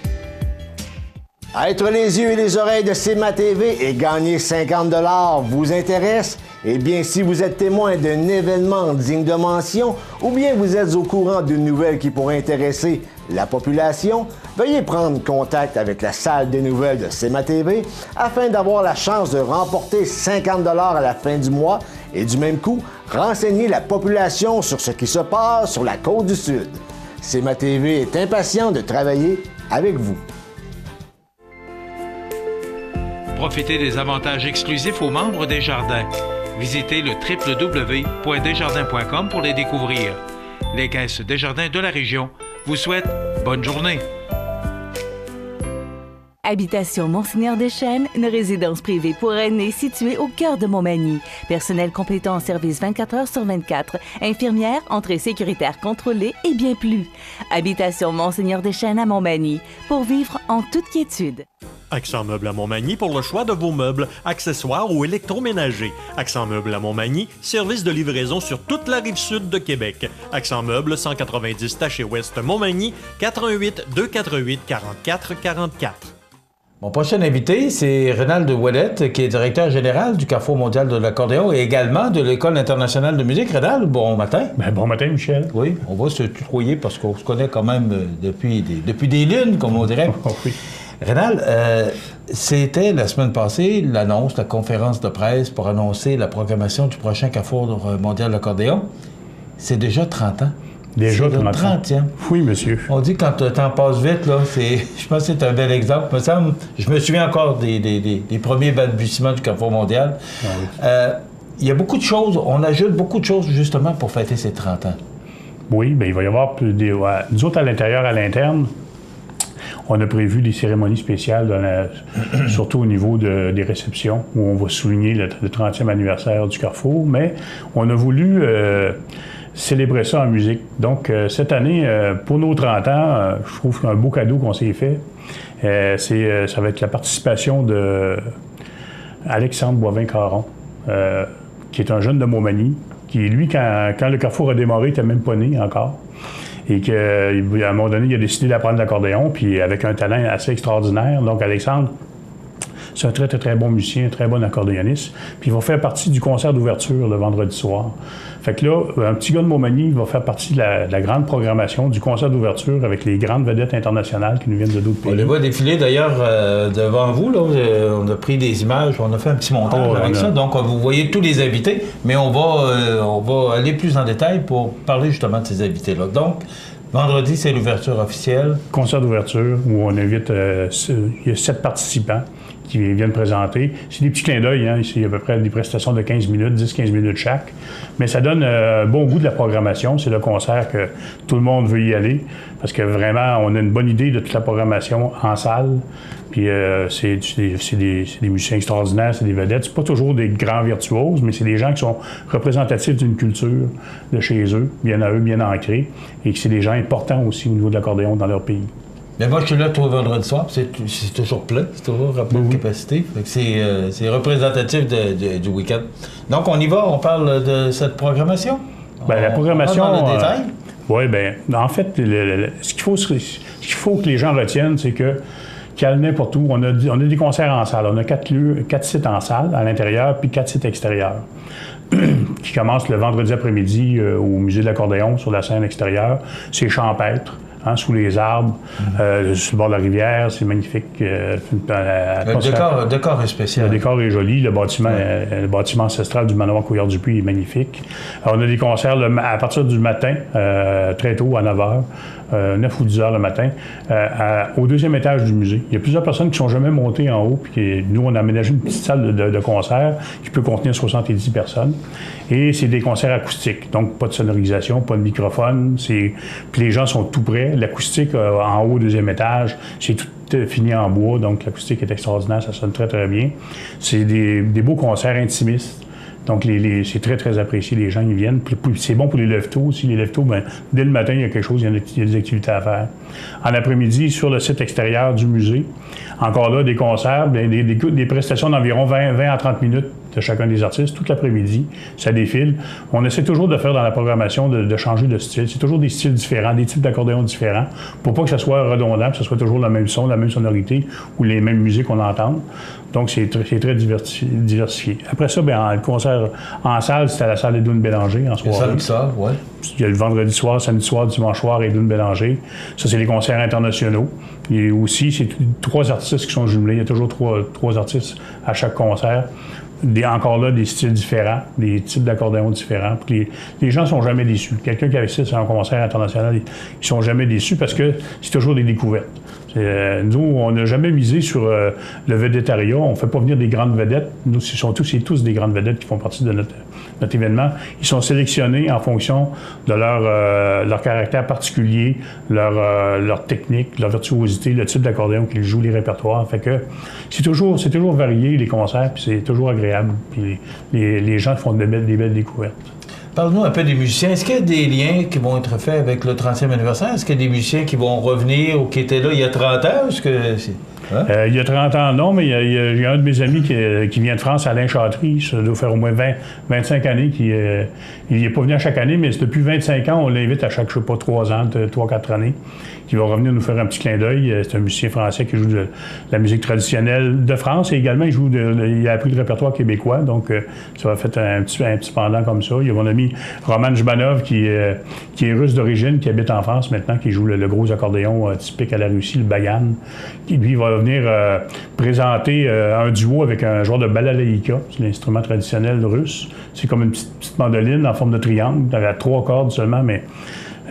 Être les yeux et les oreilles de CMA-TV et gagner 50 $ vous intéresse? Eh bien, si vous êtes témoin d'un événement digne de mention ou bien vous êtes au courant d'une nouvelle qui pourrait intéresser la population, veuillez prendre contact avec la salle des nouvelles de CMA-TV afin d'avoir la chance de remporter 50 $ à la fin du mois et du même coup, renseigner la population sur ce qui se passe sur la Côte-du-Sud. CMA-TV est impatient de travailler avec vous. Profitez des avantages exclusifs aux membres des Jardins. Visitez le www.desjardins.com pour les découvrir. Les caisses Desjardins de la région vous souhaitent bonne journée. Habitation Monseigneur Deschênes, une résidence privée pour aînés située au cœur de Montmagny. Personnel complétant en service 24 heures sur 24. Infirmière, entrée sécuritaire contrôlée et bien plus. Habitation Monseigneur Deschênes à Montmagny. Pour vivre en toute quiétude. Accent Meubles à Montmagny pour le choix de vos meubles, accessoires ou électroménagers. Accent Meubles à Montmagny, service de livraison sur toute la rive sud de Québec. Accent Meubles, 190 Taché-Ouest Montmagny, 88 248 44 44. Mon prochain invité, c'est Renald Ouellette, qui est directeur général du Carrefour mondial de l'accordéon et également de l'École internationale de musique. Renald, bon matin. Bien, bon matin, Michel. Oui, on va se tutoyer parce qu'on se connaît quand même depuis des lunes, comme on dirait. Oh, oui. Renald, c'était la semaine passée l'annonce, la conférence de presse pour annoncer la programmation du prochain Carrefour mondial de l'accordéon. C'est déjà 30 ans. Déjà c'est 30 ans. Oui, monsieur. On dit que quand le temps passe vite, là, je pense que c'est un bel exemple. Je me souviens encore des premiers balbutiements du Carrefour mondial. Ah oui. Il y a beaucoup de choses, on ajoute beaucoup de choses justement pour fêter ces 30 ans. Oui, bien, il va y avoir nous autres à l'intérieur, à l'interne, on a prévu des cérémonies spéciales, surtout au niveau des réceptions, où on va souligner le 30e anniversaire du Carrefour, mais on a voulu célébrer ça en musique. Donc, cette année, pour nos 30 ans, je trouve qu'un beau cadeau qu'on s'est fait, ça va être la participation de Alexandre Boivin-Caron, qui est un jeune de Montmagny, qui, lui, quand le Carrefour a démarré, n'était même pas né encore. Et qu'à un moment donné, il a décidé d'apprendre l'accordéon, puis avec un talent assez extraordinaire. Donc, Alexandre, c'est un très, très, très bon musicien, un très bon accordéoniste. Puis il va faire partie du concert d'ouverture le vendredi soir. Fait que là, un petit gars de Montmagny va faire partie de la grande programmation du concert d'ouverture avec les grandes vedettes internationales qui nous viennent de d'autres pays. On les voit défiler d'ailleurs devant vous. Là, on a pris des images, on a fait un petit montage avec ça. Donc, vous voyez tous les invités, mais on va aller plus en détail pour parler justement de ces invités-là. Donc, vendredi, c'est l'ouverture officielle. Concert d'ouverture où on invite, il y a 7 participants qui viennent présenter. C'est des petits clins d'œil, hein. C'est à peu près des prestations de 15 minutes, 10-15 minutes chaque. Mais ça donne un bon goût de la programmation. C'est le concert que tout le monde veut y aller parce que vraiment, on a une bonne idée de toute la programmation en salle. Puis c'est des musiciens extraordinaires, c'est des vedettes. C'est pas toujours des grands virtuoses, mais c'est des gens qui sont représentatifs d'une culture de chez eux, bien à eux, bien ancrés, et que c'est des gens importants aussi au niveau de l'accordéon dans leur pays. Mais moi, je suis là tous les vendredis soirs, c'est toujours plein, c'est toujours rempli de capacité. C'est représentatif du week-end. Donc, on y va, on parle de cette programmation? Bien, la programmation... On va dans le détail? Oui, bien, en fait, ce qu'il faut que les gens retiennent, c'est que n'importe où, on a des concerts en salle. On a 4 sites en salle, à l'intérieur, puis 4 sites extérieurs. Qui commencent le vendredi après-midi au Musée de l'Accordéon, sur la scène extérieure. C'est champêtre. Hein, sous les arbres, sur le bord de la rivière, c'est magnifique. Le décor est spécial. Le décor est joli. Le bâtiment ancestral du manoir Couillard-Dupuis est magnifique. Alors, on a des concerts à partir du matin, très tôt, à 9 h, 9 ou 10 h le matin, au 2e étage du musée. Il y a plusieurs personnes qui ne sont jamais montées en haut, puis nous, on a aménagé une petite salle de concert qui peut contenir 70 personnes. Et c'est des concerts acoustiques, donc pas de sonorisation, pas de microphone. Puis les gens sont tout près. L'acoustique en haut, 2e étage, c'est tout fini en bois, donc l'acoustique est extraordinaire, ça sonne très, très bien. C'est des beaux concerts intimistes. Donc, c'est très, très apprécié. Les gens, ils viennent. C'est bon pour les lève-tôt aussi. Les lève-tôt, bien, dès le matin, il y a quelque chose, il y a des activités à faire. En après-midi, sur le site extérieur du musée, encore là, des concerts, bien, des prestations d'environ 20 à 30 minutes de chacun des artistes, toute l'après-midi. Ça défile. On essaie toujours de faire dans la programmation, de changer de style. C'est toujours des styles différents, des types d'accordéons différents, pour pas que ça soit redondant, que ce soit toujours le même son, la même sonorité ou les mêmes musiques qu'on entend. Donc, c'est très diversifié. Après ça, bien, le concert en salle, c'était à la salle Edwin Bélanger en soirée. Samedi soir, oui. Il y a le vendredi soir, samedi soir, dimanche soir, Edwin Bélanger. Ça, c'est les concerts internationaux. Et aussi, c'est 3 artistes qui sont jumelés. Il y a toujours 3 artistes à chaque concert. Encore là, des styles différents, des types d'accordéons différents. Les gens ne sont jamais déçus. Quelqu'un qui assiste à un concert international, ils ne sont jamais déçus parce que c'est toujours des découvertes. Nous, on n'a jamais misé sur le védettariat. On ne fait pas venir des grandes vedettes. Nous, c'est tous des grandes vedettes qui font partie de notre événement. Ils sont sélectionnés en fonction de leur caractère particulier, leur technique, leur virtuosité, le type d'accordéon qu'ils jouent, les répertoires. Fait que c'est toujours varié, les concerts, puis c'est toujours agréable. Puis les gens font des belles découvertes. Parle-nous un peu des musiciens. Est-ce qu'il y a des liens qui vont être faits avec le 30e anniversaire? Est-ce qu'il y a des musiciens qui vont revenir ou qui étaient là il y a 30 ans? Il y a 30 ans, non, mais il y a un de mes amis qui vient de France, Alain Chatry. Ça doit faire au moins 25 années il n'est pas venu à chaque année, mais depuis 25 ans, on l'invite à chaque, 3 ans, 3-4 années, qui va revenir nous faire un petit clin d'œil. C'est un musicien français qui joue de la musique traditionnelle de France et également, il a appris le répertoire québécois, donc ça va faire un petit pendant comme ça. Il y a mon ami Roman Jbanov qui est russe d'origine, qui habite en France maintenant, qui joue le gros accordéon typique à la Russie, le bayan, qui lui va venir présenter un duo avec un joueur de balalaïka, c'est l'instrument traditionnel russe. C'est comme une petite mandoline en forme de triangle, elle a 3 cordes seulement, mais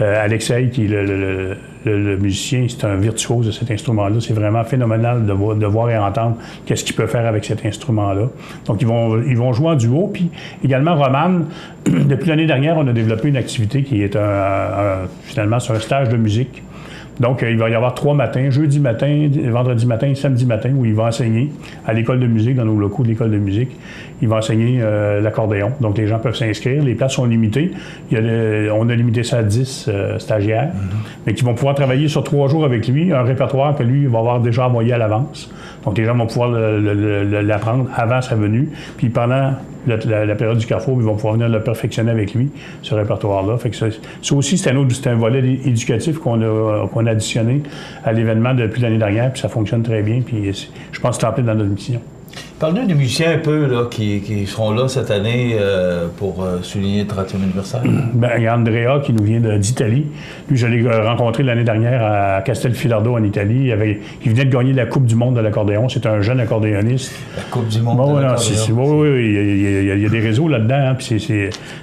Alexei, qui est le musicien, c'est un virtuose de cet instrument-là. C'est vraiment phénoménal de voir et entendre qu'est-ce qu'il peut faire avec cet instrument-là. Donc, ils vont jouer en duo. Puis, également, Roman, depuis l'année dernière, on a développé une activité qui est finalement, c'est un stage de musique. Donc, il va y avoir 3 matins, jeudi matin, vendredi matin et samedi matin, où il va enseigner à l'école de musique, dans nos locaux de l'école de musique. Il va enseigner l'accordéon. Donc, les gens peuvent s'inscrire. Les places sont limitées. On a limité ça à 10 stagiaires, mais qui vont pouvoir travailler sur 3 jours avec lui, un répertoire que lui va avoir déjà envoyé à l'avance. Donc, les gens vont pouvoir l'apprendre avant sa venue. Puis, pendant la période du Carrefour, ils vont pouvoir venir le perfectionner avec lui, ce répertoire-là. Fait que ça aussi, c'est un volet éducatif qu'on a additionné à l'événement depuis l'année dernière, puis ça fonctionne très bien, puis je pense que c'est en plein dans notre mission. Parle-nous des musiciens un peu là, qui seront là cette année pour souligner le 30e anniversaire. Bien, il y a Andrea qui nous vient d'Italie. Lui, je l'ai rencontré l'année dernière à Castelfidardo en Italie. Il venait de gagner la Coupe du monde de l'accordéon. C'est un jeune accordéoniste. La Coupe du monde de l'accordéon. Oui, il y a des réseaux là-dedans. Hein, puis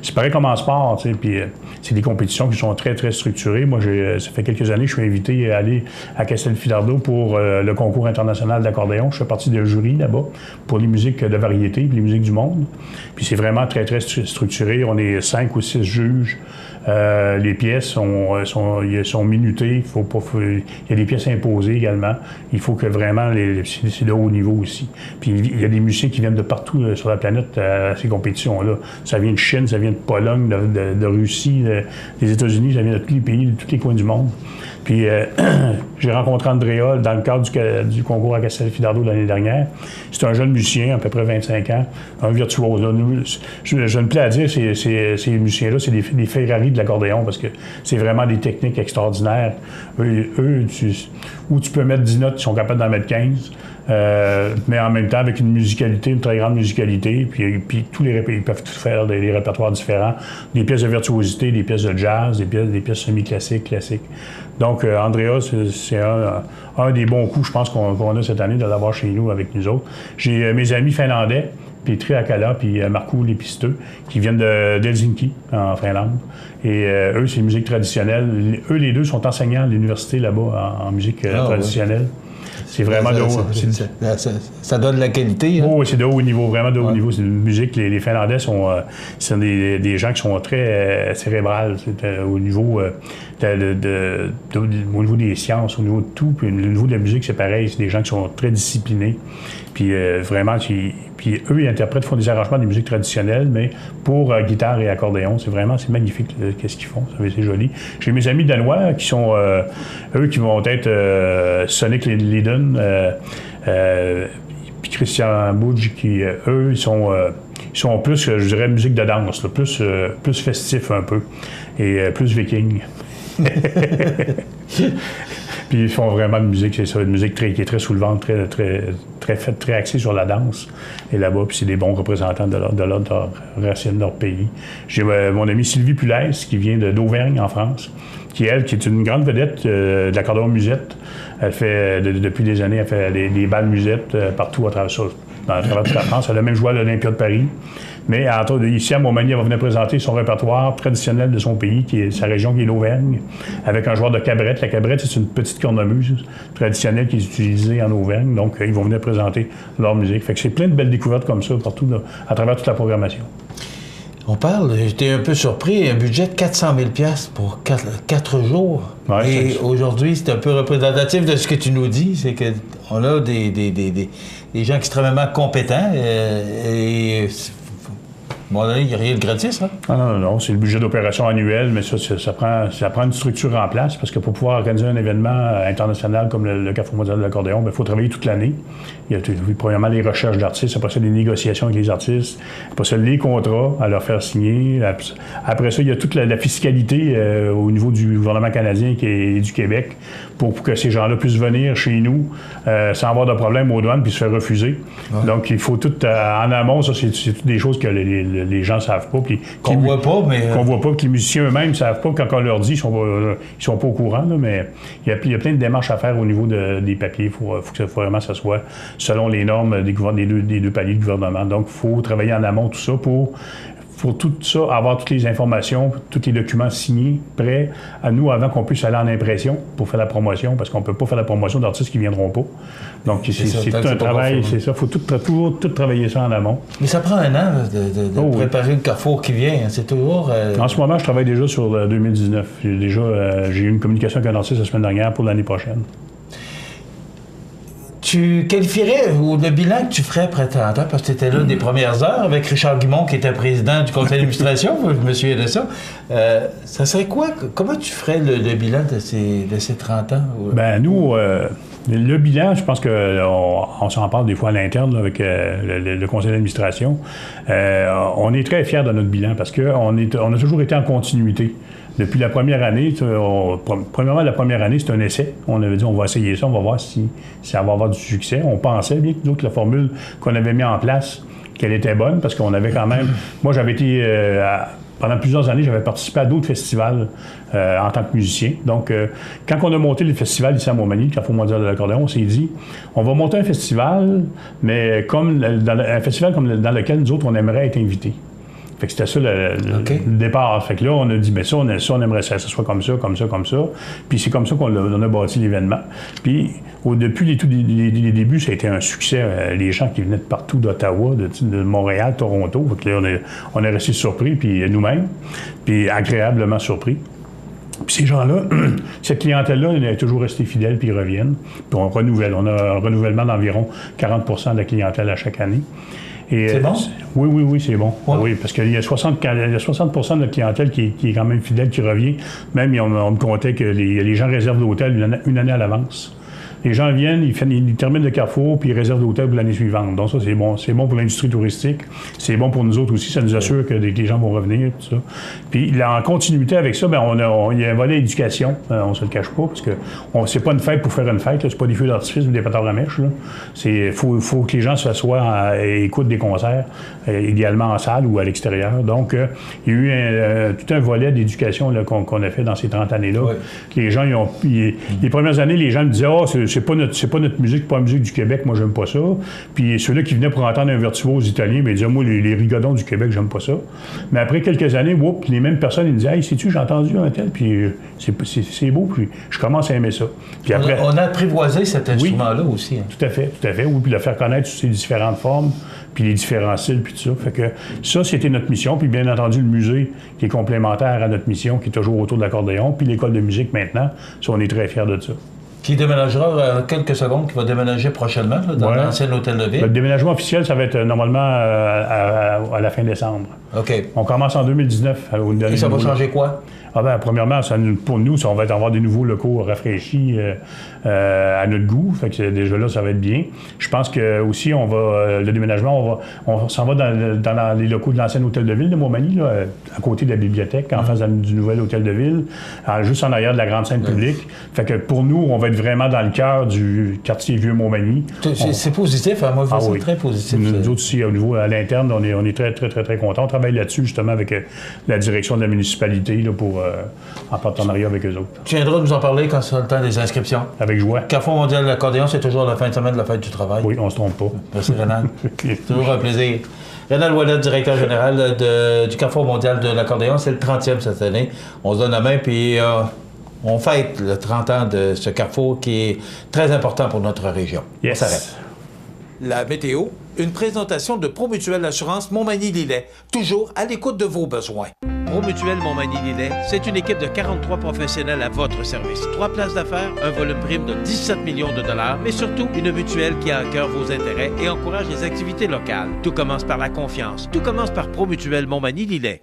c'est pareil comme en sport. Puis c'est des compétitions qui sont très, très structurées. Moi, ça fait quelques années que je suis invité à aller à Castelfidardo pour le concours international d'accordéon. Je fais partie d'un jury là-bas pour les musiques de variété, puis les musiques du monde. Puis c'est vraiment très, très structuré. On est 5 ou 6 juges. Les pièces sont minutées. Il y a des pièces imposées également. Il faut que vraiment, c'est de haut niveau aussi. Puis il y a des musiciens qui viennent de partout sur la planète à ces compétitions-là. Ça vient de Chine, ça vient de Pologne, de Russie, des États-Unis, ça vient de tous les pays, de tous les coins du monde. Puis j'ai rencontré Andrea dans le cadre du concours à Castelfidardo l'année dernière. C'est un jeune musicien, à peu près 25 ans, un virtuose. Là. Je me plais à dire, ces musiciens-là, c'est des Ferrari de l'accordéon parce que c'est vraiment des techniques extraordinaires. Eux tu peux mettre 10 notes, ils sont capables d'en mettre 15. Mais en même temps, avec une musicalité, une très grande musicalité, puis ils peuvent tout faire des répertoires différents, des pièces de virtuosité, des pièces de jazz, des pièces semi-classiques, classiques. Donc, Andrea, c'est un des bons coups, je pense, qu'on a cette année de l'avoir chez nous avec nous autres. J'ai mes amis finlandais, Petri Akala, puis Markku Lepistö, qui viennent d'Helsinki, en Finlande. Et eux, c'est musique traditionnelle. Eux, les deux sont enseignants à l'université là-bas en musique traditionnelle. Oui. C'est vraiment de haut. Ça donne de la qualité. Hein? Oh, c'est de haut niveau, vraiment de haut niveau. C'est une musique. Les Finlandais sont des gens qui sont très cérébrales au niveau au niveau des sciences, au niveau de tout. Puis au niveau de la musique, c'est pareil. C'est des gens qui sont très disciplinés. Puis vraiment, puis eux, ils font des arrangements de musique traditionnelle, mais pour guitare et accordéon. C'est magnifique qu'est-ce qu'ils font. C'est joli. J'ai mes amis danois qui sont, eux, qui vont être Sonic Liden, puis Christian Budge, qui, eux, ils sont plus, je dirais, musique de danse, là, plus festif un peu, et plus viking. Puis ils font vraiment de musique, c'est ça, une musique qui est très soulevante, très axée sur la danse. Et là-bas, puis c'est des bons représentants de leur racine, de leur pays. J'ai mon amie Sylvie Pulès, qui vient d'Auvergne, en France, qui est une grande vedette de l'accordéon musette. Elle fait, depuis des années, elle fait des balles musettes partout à travers toute la France. Elle a même joué à l'Olympia de Paris. Mais ici, à Montmagny, elle va venir présenter son répertoire traditionnel de son pays, qui est sa région, qui est l'Auvergne, avec un joueur de cabrette. La cabrette, c'est une petite cornemuse traditionnelle qui est utilisée en Auvergne. Donc, ils vont venir présenter leur musique. Fait que c'est plein de belles découvertes comme ça, partout, à travers toute la programmation. On parle, j'étais un peu surpris, un budget de 400 000 $ pour 4 jours. Ouais, et aujourd'hui, c'est un peu représentatif de ce que tu nous dis, c'est qu'on a des gens extrêmement compétents et bon, là, il n'y a rien de gratis, hein? Non, c'est le budget d'opération annuel, mais ça prend une structure en place, parce que pour pouvoir organiser un événement international comme le Carrefour mondial de l'accordéon, il faut travailler toute l'année. Il y a premièrement les recherches d'artistes, après ça, les négociations avec les artistes, après ça, les contrats à leur faire signer. Après ça, il y a toute la fiscalité au niveau du gouvernement canadien et du Québec pour que ces gens-là puissent venir chez nous sans avoir de problème aux douanes puis se faire refuser. Ouais. Donc, il faut tout en amont, ça, c'est toutes des choses que les gens ne savent pas. Qu'on voit pas, mais... Qu'on voit pas, que les musiciens eux-mêmes ne savent pas. Quand on leur dit, ils sont pas au courant, là, mais il y a plein de démarches à faire au niveau des papiers. Il faut que vraiment ça soit selon les normes des deux paliers de gouvernement. Donc, il faut travailler en amont tout ça pour tout ça, avoir toutes les informations, tous les documents signés, prêts à nous avant qu'on puisse aller en impression pour faire la promotion, parce qu'on ne peut pas faire la promotion d'artistes qui ne viendront pas. Donc, c'est tout un travail, c'est ça. Il faut tout travailler ça en amont. Mais ça prend un an de préparer le Carrefour qui vient. C'est toujours... En ce moment, je travaille déjà sur 2019. J'ai eu une communication avec un artiste la semaine dernière pour l'année prochaine. Tu qualifierais, ou le bilan que tu ferais après 30 ans, parce que tu étais là des premières heures avec Richard Guimond, qui était président du conseil d'administration, je me souviens de ça. Ça serait quoi? Comment tu ferais le bilan de ces 30 ans? Ben nous, le bilan, je pense qu'on s'en parle des fois à l'interne avec le conseil d'administration. On est très fiers de notre bilan parce qu'on a toujours été en continuité. Depuis la première année, premièrement, la première année, c'est un essai. On avait dit, on va essayer ça, on va voir si ça va avoir du succès. On pensait bien que la formule qu'on avait mise en place, qu'elle était bonne, parce qu'on avait quand même... Moi, j'avais été... pendant plusieurs années, j'avais participé à d'autres festivals en tant que musicien. Donc, quand on a monté le festival ici à Montmagny, le Carrefour mondial de l'accordéon, on s'est dit, on va monter un festival, mais un festival comme dans lequel nous autres, on aimerait être invités. Fait que c'était ça le départ. Fait que là, on a dit, bien ça, on aimerait ça soit comme ça, comme ça, comme ça. Puis c'est comme ça qu'on a bâti l'événement. Puis depuis les débuts, ça a été un succès. Les gens qui venaient de partout, d'Ottawa, de Montréal, Toronto. Fait que là, on est resté surpris, puis nous-mêmes, puis agréablement surpris. Puis ces gens-là, cette clientèle-là, elle est toujours restée fidèle, puis ils reviennent. Puis on renouvelle. On a un renouvellement d'environ 40 % de la clientèle à chaque année. Et, c'est bon? Oui, c'est bon. Ouais. Oui, parce qu'il y a 60 % de notre clientèle qui est quand même fidèle, qui revient. Même, on me comptait que les gens réservent l'hôtel une année à l'avance. Les gens viennent, ils terminent le carrefour, puis ils réservent l'hôtel pour l'année suivante. Donc ça, c'est bon. C'est bon pour l'industrie touristique. C'est bon pour nous autres aussi. Ça nous assure que les gens vont revenir, tout ça. Puis là, en continuité avec ça, il y a un volet éducation. On se le cache pas, parce que c'est pas une fête pour faire une fête. Là. C'est pas des feux d'artifice ou des pétards à mèche. Il faut que les gens s'assoient et écoutent des concerts, idéalement en salle ou à l'extérieur. Donc, il y a eu tout un volet d'éducation qu'on a fait dans ces 30 années-là. Ouais. Les gens, les premières années, les gens me disaient « Ah, c'est pas notre musique, c'est pas la musique du Québec, moi j'aime pas ça. » Puis ceux-là qui venaient pour entendre un virtuose italien, ils disaient « Moi, les rigodons du Québec, j'aime pas ça. » Mais après quelques années, les mêmes personnes, ils me disaient « Hey, sais-tu, j'ai entendu un tel, puis c'est beau, puis je commence à aimer ça. » Puis après, on a apprivoisé cet instrument-là aussi. Hein. Tout à fait. Oui, puis le faire connaître sous ses différentes formes, puis les différents styles, puis tout ça. Fait que ça, c'était notre mission. Puis bien entendu, le musée qui est complémentaire à notre mission, qui est toujours autour de l'accordéon, puis l'école de musique maintenant. Ça, on est très fiers de ça. Qui déménagera quelques secondes, qui va déménager prochainement là, dans l'ancien hôtel de ville. Le déménagement officiel, ça va être normalement à la fin décembre. OK. On commence en 2019. Et ça va changer quoi? Premièrement, pour nous, on va avoir des nouveaux locaux rafraîchis à notre goût. Fait que déjà là, ça va être bien. Je pense que aussi, le déménagement, on s'en va dans les locaux de l'ancien hôtel de ville de Montmagny, là, à côté de la bibliothèque, en face du nouvel hôtel de ville, juste en arrière de la grande scène publique. Fait que pour nous, on va être vraiment dans le cœur du quartier Vieux-Montmagny. C'est positif, hein? Moi, c'est très positif. Nous autres aussi, au niveau à l'interne, on est très, très, très, très contents. On travaille là-dessus, justement, avec la direction de la municipalité là, en partenariat avec eux autres. Tu viendras nous en parler quand sera le temps des inscriptions. Avec joie. Carrefour mondial de l'accordéon, c'est toujours la fin de semaine de la fête du travail. Oui, on se trompe pas. Merci, Rénal. C'est toujours un plaisir. Rénal Ouellet, directeur général du Carrefour mondial de l'accordéon. C'est le 30e cette année. On se donne la main, puis on fête le 30 ans de ce carrefour qui est très important pour notre région. Yes. On s'arrête. La météo, une présentation de Promutuelle Assurance Montmagny-Lillet, toujours à l'écoute de vos besoins. Promutuelle Montmagny-Lillet, c'est une équipe de 43 professionnels à votre service. 3 places d'affaires, un volume prime de 17 millions de dollars, mais surtout une mutuelle qui a à cœur vos intérêts et encourage les activités locales. Tout commence par la confiance. Tout commence par Promutuelle Montmagny-Lillet.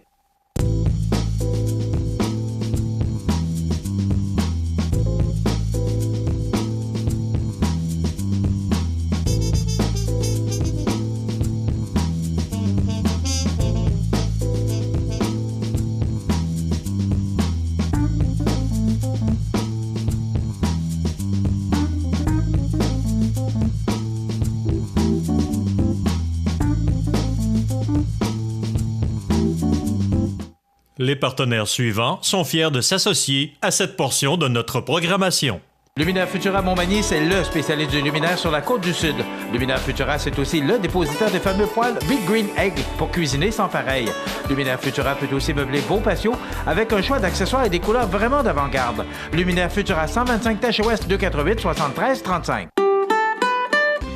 Les partenaires suivants sont fiers de s'associer à cette portion de notre programmation. Luminaire Futura Montmagny, c'est le spécialiste du luminaire sur la Côte-du-Sud. Luminaire Futura, c'est aussi le dépositaire des fameux poêles Big Green Egg pour cuisiner sans pareil. Luminaire Futura peut aussi meubler vos patios avec un choix d'accessoires et des couleurs vraiment d'avant-garde. Luminaire Futura, 125 Tache Ouest, 248 73 35.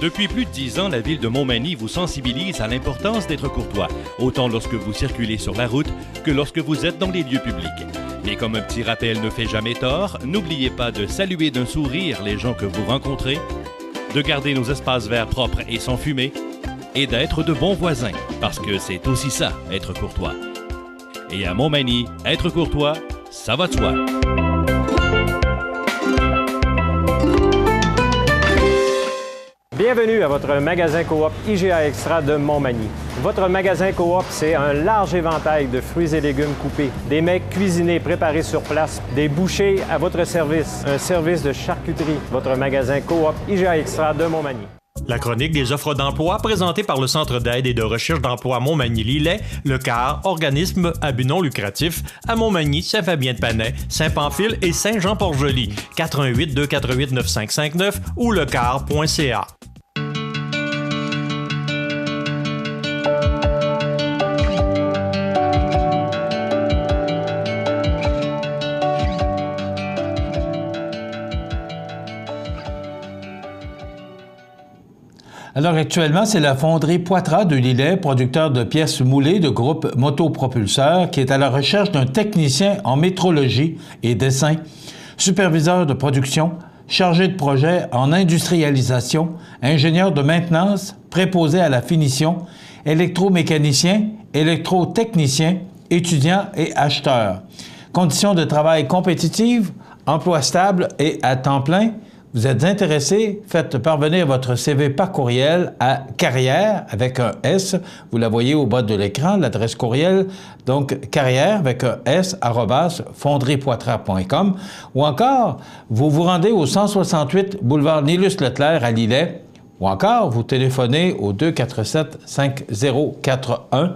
Depuis plus de 10 ans, la ville de Montmagny vous sensibilise à l'importance d'être courtois, autant lorsque vous circulez sur la route que lorsque vous êtes dans les lieux publics. Mais comme un petit rappel ne fait jamais tort, n'oubliez pas de saluer d'un sourire les gens que vous rencontrez, de garder nos espaces verts propres et sans fumée, et d'être de bons voisins, parce que c'est aussi ça, être courtois. Et à Montmagny, être courtois, ça va de soi. Bienvenue à votre magasin Coop IGA Extra de Montmagny. Votre magasin Coop, c'est un large éventail de fruits et légumes coupés, des mets cuisinés préparés sur place, des bouchées à votre service, un service de charcuterie. Votre magasin Coop IGA Extra de Montmagny. La chronique des offres d'emploi présentée par le Centre d'aide et de recherche d'emploi Montmagny-Lillet, le CAR, organisme à but non lucratif, à Montmagny, Saint-Fabien-de-Panay, Saint-Pamphile et Saint-Jean-Port-Joli. 418 248 9559 ou lecar.ca. Alors actuellement, c'est la fonderie Poitras de Lillet, producteur de pièces moulées de groupe Motopropulseur, qui est à la recherche d'un technicien en métrologie et dessin, superviseur de production, chargé de projet en industrialisation, ingénieur de maintenance, préposé à la finition, électromécanicien, électrotechnicien, étudiant et acheteur. Conditions de travail compétitives, emploi stable et à temps plein. Vous êtes intéressé, faites parvenir votre CV par courriel à carrière avec un S. Vous la voyez au bas de l'écran, l'adresse courriel. Donc, carrière avec un S, @fonderiepoitras.com. Ou encore, vous vous rendez au 168 boulevard Nilus-Leclerc à Lillet. Ou encore, vous téléphonez au 247-5041.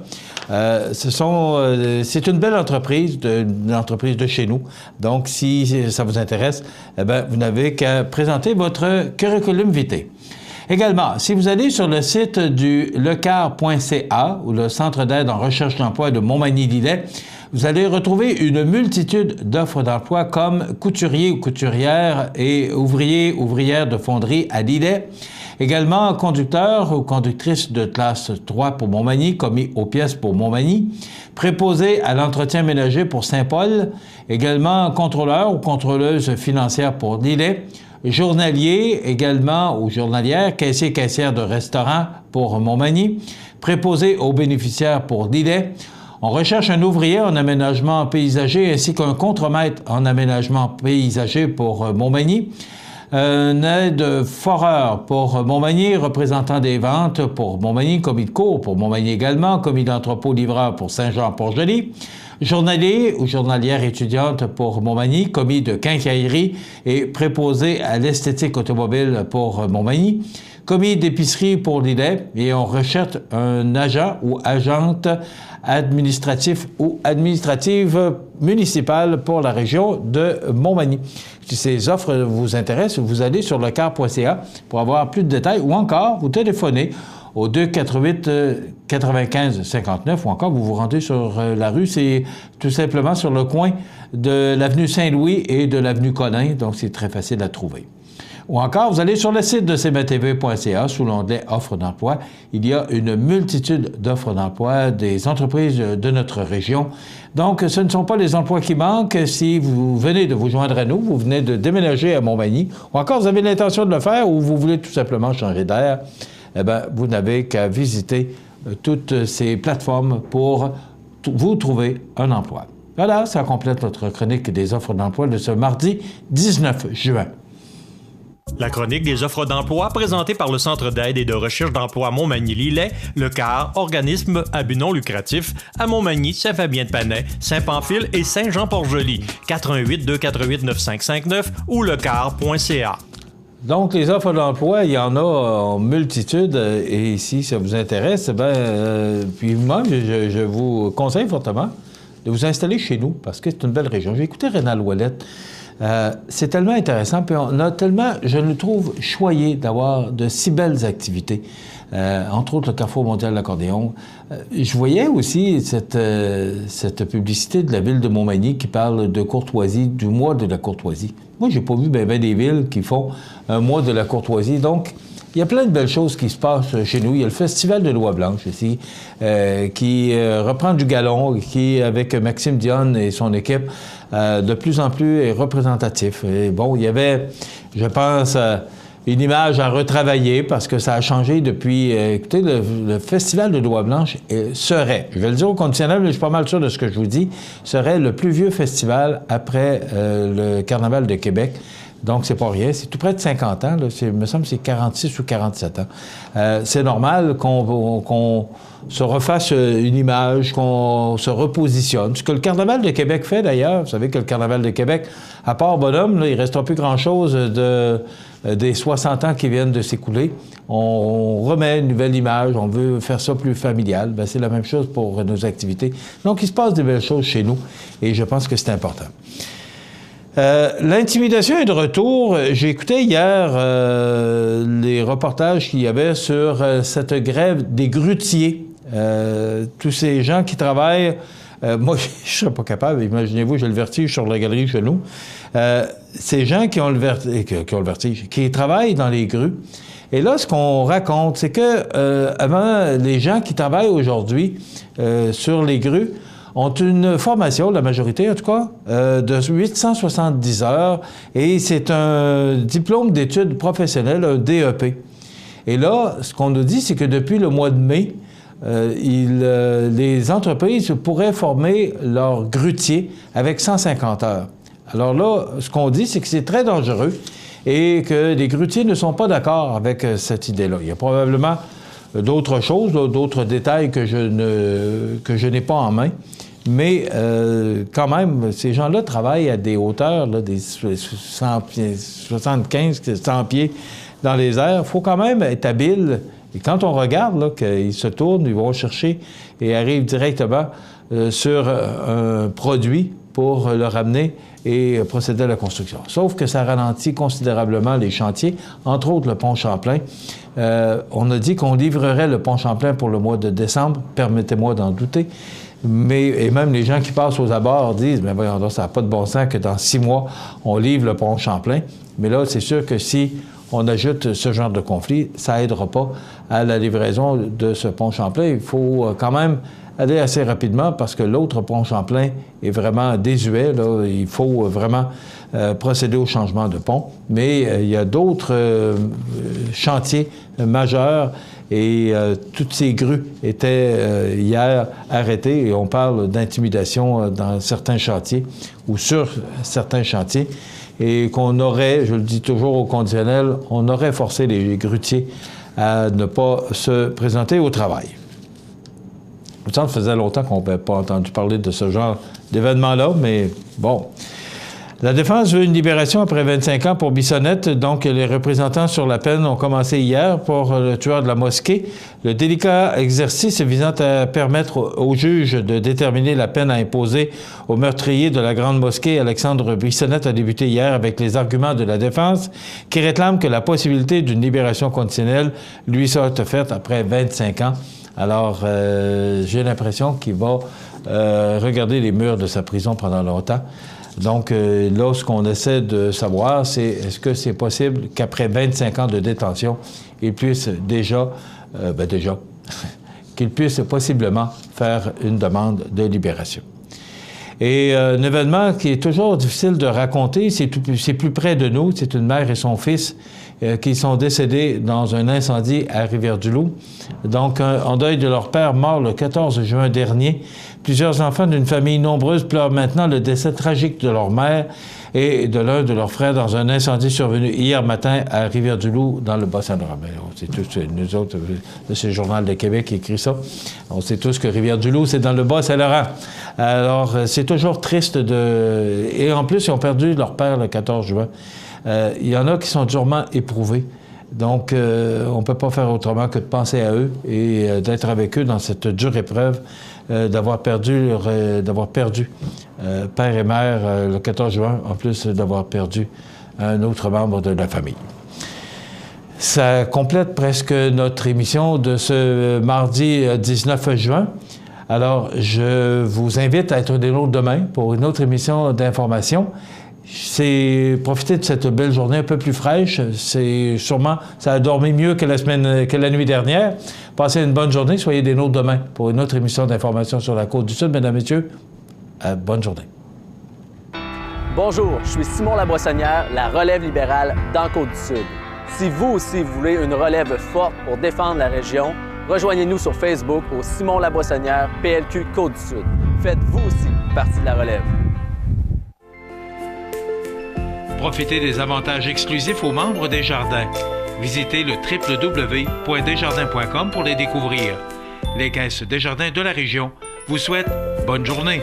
C'est une belle entreprise, une entreprise de chez nous. Donc, si ça vous intéresse, eh bien, vous n'avez qu'à présenter votre curriculum vitae. Également, si vous allez sur le site du lecar.ca ou le Centre d'aide en recherche d'emploi de Montmagny-Lillet, vous allez retrouver une multitude d'offres d'emploi comme couturier ou couturière et ouvrier, ouvrière de fonderie à Lillet. Également, conducteur ou conductrice de classe 3 pour Montmagny, commis aux pièces pour Montmagny, préposé à l'entretien ménager pour Saint-Paul, également contrôleur ou contrôleuse financière pour Lillet, journalier également ou journalière, caissier, caissière de restaurant pour Montmagny, préposé aux bénéficiaires pour Lillet. On recherche un ouvrier en aménagement paysager ainsi qu'un contremaître en aménagement paysager pour Montmagny. Un aide foreur pour Montmagny, représentant des ventes pour Montmagny, commis de cours pour Montmagny également, commis d'entrepôt-livreur pour Saint-Jean-Port-Joli, journalier ou journalière étudiante pour Montmagny, commis de quincaillerie et préposé à l'esthétique automobile pour Montmagny, commis d'épicerie pour Lillet, et on recherche un agent ou agente administratif ou administrative municipale pour la région de Montmagny. Si ces offres vous intéressent, vous allez sur lecar.ca pour avoir plus de détails ou encore vous téléphonez au 248-95-59 ou encore vous vous rendez sur la rue, c'est tout simplement sur le coin de l'avenue Saint-Louis et de l'avenue Collin, donc c'est très facile à trouver. Ou encore, vous allez sur le site de cmatv.ca sous l'onglet « Offres d'emploi ». Il y a une multitude d'offres d'emploi des entreprises de notre région. Donc, ce ne sont pas les emplois qui manquent. Si vous venez de vous joindre à nous, vous venez de déménager à Montmagny, ou encore vous avez l'intention de le faire ou vous voulez tout simplement changer d'air, eh bien, vous n'avez qu'à visiter toutes ces plateformes pour vous trouver un emploi. Voilà, ça complète notre chronique des offres d'emploi de ce mardi 19 juin. La chronique des offres d'emploi présentée par le Centre d'aide et de recherche d'emploi Montmagny-Lillet, le CAR, organisme à but non lucratif, à Montmagny, Saint-Fabien-de-Panay, Saint-Pamphile et Saint-Jean-Port-Joli, 418-248-9559 ou lecar.ca. Donc, les offres d'emploi, il y en a en multitude. Et si ça vous intéresse, puis moi, je vous conseille fortement de vous installer chez nous parce que c'est une belle région. J'ai écouté Rénal Ouellette. C'est tellement intéressant, puis on a tellement, je le trouve, choyé d'avoir de si belles activités, entre autres le Carrefour mondial de l'accordéon. Je voyais aussi cette publicité de la ville de Montmagny qui parle de courtoisie, du mois de la courtoisie. Moi, j'ai pas vu des villes qui font un mois de la courtoisie, donc il y a plein de belles choses qui se passent chez nous. Il y a le Festival de l'Oie Blanche ici, qui reprend du galon, qui, avec Maxime Dionne et son équipe, de plus en plus est représentatif. Et bon, il y avait, je pense, une image à retravailler parce que ça a changé depuis... écoutez, le Festival de l'Oie Blanche serait, je vais le dire au conditionnel, mais je suis pas mal sûr de ce que je vous dis, serait le plus vieux festival après le Carnaval de Québec. Donc, c'est pas rien. C'est tout près de 50 ans. Là. Il me semble que c'est 46 ou 47 ans. C'est normal qu'on se refasse une image, qu'on se repositionne. Ce que le Carnaval de Québec fait, d'ailleurs, vous savez que le Carnaval de Québec, à part Bonhomme, là, il ne reste plus grand-chose des 60 ans qui viennent de s'écouler. On remet une nouvelle image, on veut faire ça plus familial. Bien, c'est la même chose pour nos activités. Donc, il se passe des belles choses chez nous et je pense que c'est important. L'intimidation est de retour. J'ai écouté hier les reportages qu'il y avait sur cette grève des grutiers. Tous ces gens qui travaillent... moi, je ne serais pas capable. Imaginez-vous, j'ai le vertige sur la galerie chez nous. Ces gens qui ont le vertige, qui travaillent dans les grues Et là, ce qu'on raconte, c'est que avant, les gens qui travaillent aujourd'hui sur les grues ont une formation, la majorité en tout cas, de 870 heures, et c'est un diplôme d'études professionnelles, un DEP. Et là, ce qu'on nous dit, c'est que depuis le mois de mai, les entreprises pourraient former leurs grutiers avec 150 heures. Alors là, ce qu'on dit, c'est que c'est très dangereux et que les grutiers ne sont pas d'accord avec cette idée-là. Il y a probablement d'autres choses, d'autres détails que je n'ai pas en main. Mais quand même, ces gens-là travaillent à des hauteurs, là, des 75, 100 pieds dans les airs. Il faut quand même être habile. Et quand on regarde qu'ils se tournent, ils vont chercher et arrivent directement sur un produit pour le ramener et procéder à la construction. Sauf que ça ralentit considérablement les chantiers, entre autres le pont Champlain. On a dit qu'on livrerait le pont Champlain pour le mois de décembre. Permettez-moi d'en douter. Et même les gens qui passent aux abords disent « Mais voyons donc, ça n'a pas de bon sens que dans 6 mois, on livre le pont Champlain. » Mais là, c'est sûr que si on ajoute ce genre de conflit, ça n'aidera pas à la livraison de ce pont Champlain. Il faut quand même aller assez rapidement parce que l'autre pont Champlain est vraiment désuet. Là. Il faut vraiment procéder au changement de pont. Mais il y a d'autres chantiers majeurs et toutes ces grues étaient hier arrêtées et on parle d'intimidation dans certains chantiers ou sur certains chantiers et qu'on aurait, je le dis toujours au conditionnel, on aurait forcé les grutiers à ne pas se présenter au travail. Ça faisait longtemps qu'on n'avait pas entendu parler de ce genre d'événement-là, mais bon. La défense veut une libération après 25 ans pour Bissonnette. Donc, les représentants sur la peine ont commencé hier pour le tueur de la mosquée. Le délicat exercice visant à permettre au juge de déterminer la peine à imposer au meurtrier de la Grande Mosquée, Alexandre Bissonnette, a débuté hier avec les arguments de la défense qui réclament que la possibilité d'une libération conditionnelle lui soit offerte après 25 ans. Alors, j'ai l'impression qu'il va regarder les murs de sa prison pendant longtemps. Donc, là, ce qu'on essaie de savoir, c'est est-ce que c'est possible qu'après 25 ans de détention, il puisse qu'il puisse possiblement faire une demande de libération. Et un événement qui est toujours difficile de raconter, c'est plus près de nous, c'est une mère et son fils qui sont décédés dans un incendie à Rivière-du-Loup. Donc, en deuil de leur père mort le 14 juin dernier, plusieurs enfants d'une famille nombreuse pleurent maintenant le décès tragique de leur mère et de l'un de leurs frères dans un incendie survenu hier matin à Rivière-du-Loup, dans le Bas-Saint-Laurent. On sait tous, nous autres, c'est le Journal de Québec qui écrit ça. On sait tous que Rivière-du-Loup, c'est dans le Bas-Saint-Laurent. Alors, c'est toujours triste de... Et en plus, ils ont perdu leur père le 14 juin. Il y en a qui sont durement éprouvés. Donc, on ne peut pas faire autrement que de penser à eux et d'être avec eux dans cette dure épreuve, d'avoir perdu père et mère le 14 juin, en plus d'avoir perdu un autre membre de la famille. Ça complète presque notre émission de ce mardi 19 juin. Alors, je vous invite à être des nôtres demain pour une autre émission d'information. C'est profiter de cette belle journée un peu plus fraîche. C'est sûrement, ça a dormi mieux que la nuit dernière. Passez une bonne journée. Soyez des nôtres demain pour une autre émission d'information sur la Côte-du-Sud. Mesdames, Messieurs, bonne journée. Bonjour, je suis Simon Laboissonnière, la relève libérale dans Côte-du-Sud. Si vous aussi vous voulez une relève forte pour défendre la région, rejoignez-nous sur Facebook au Simon Laboissonnière PLQ Côte-du-Sud. Faites-vous aussi partie de la relève. Profitez des avantages exclusifs aux membres des Jardins. Visitez le www.desjardins.com pour les découvrir. Les caisses Desjardins de la région vous souhaitent bonne journée.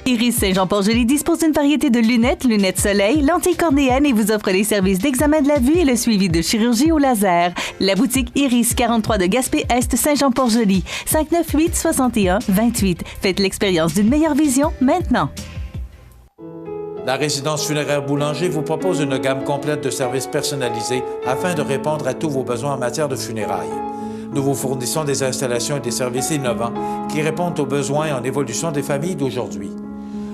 Iris Saint-Jean-Port-Joli dispose d'une variété de lunettes soleil, lentilles cornéennes et vous offre les services d'examen de la vue et le suivi de chirurgie au laser. La boutique Iris 43 de Gaspé-Est Saint-Jean-Port-Joli, 598-61-28. Faites l'expérience d'une meilleure vision maintenant. La résidence funéraire Boulanger vous propose une gamme complète de services personnalisés afin de répondre à tous vos besoins en matière de funérailles. Nous vous fournissons des installations et des services innovants qui répondent aux besoins en évolution des familles d'aujourd'hui.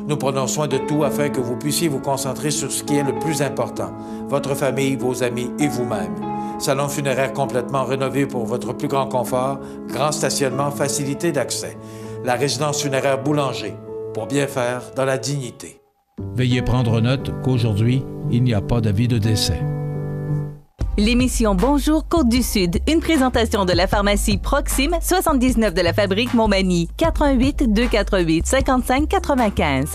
Nous prenons soin de tout afin que vous puissiez vous concentrer sur ce qui est le plus important, votre famille, vos amis et vous-même. Salon funéraire complètement rénové pour votre plus grand confort, grand stationnement, facilité d'accès. La résidence funéraire Boulanger, pour bien faire dans la dignité. Veuillez prendre note qu'aujourd'hui, il n'y a pas d'avis de décès. L'émission Bonjour Côte-du-Sud, une présentation de la pharmacie Proxime, 79 de la Fabrique Montmagny, 88 248 55 95.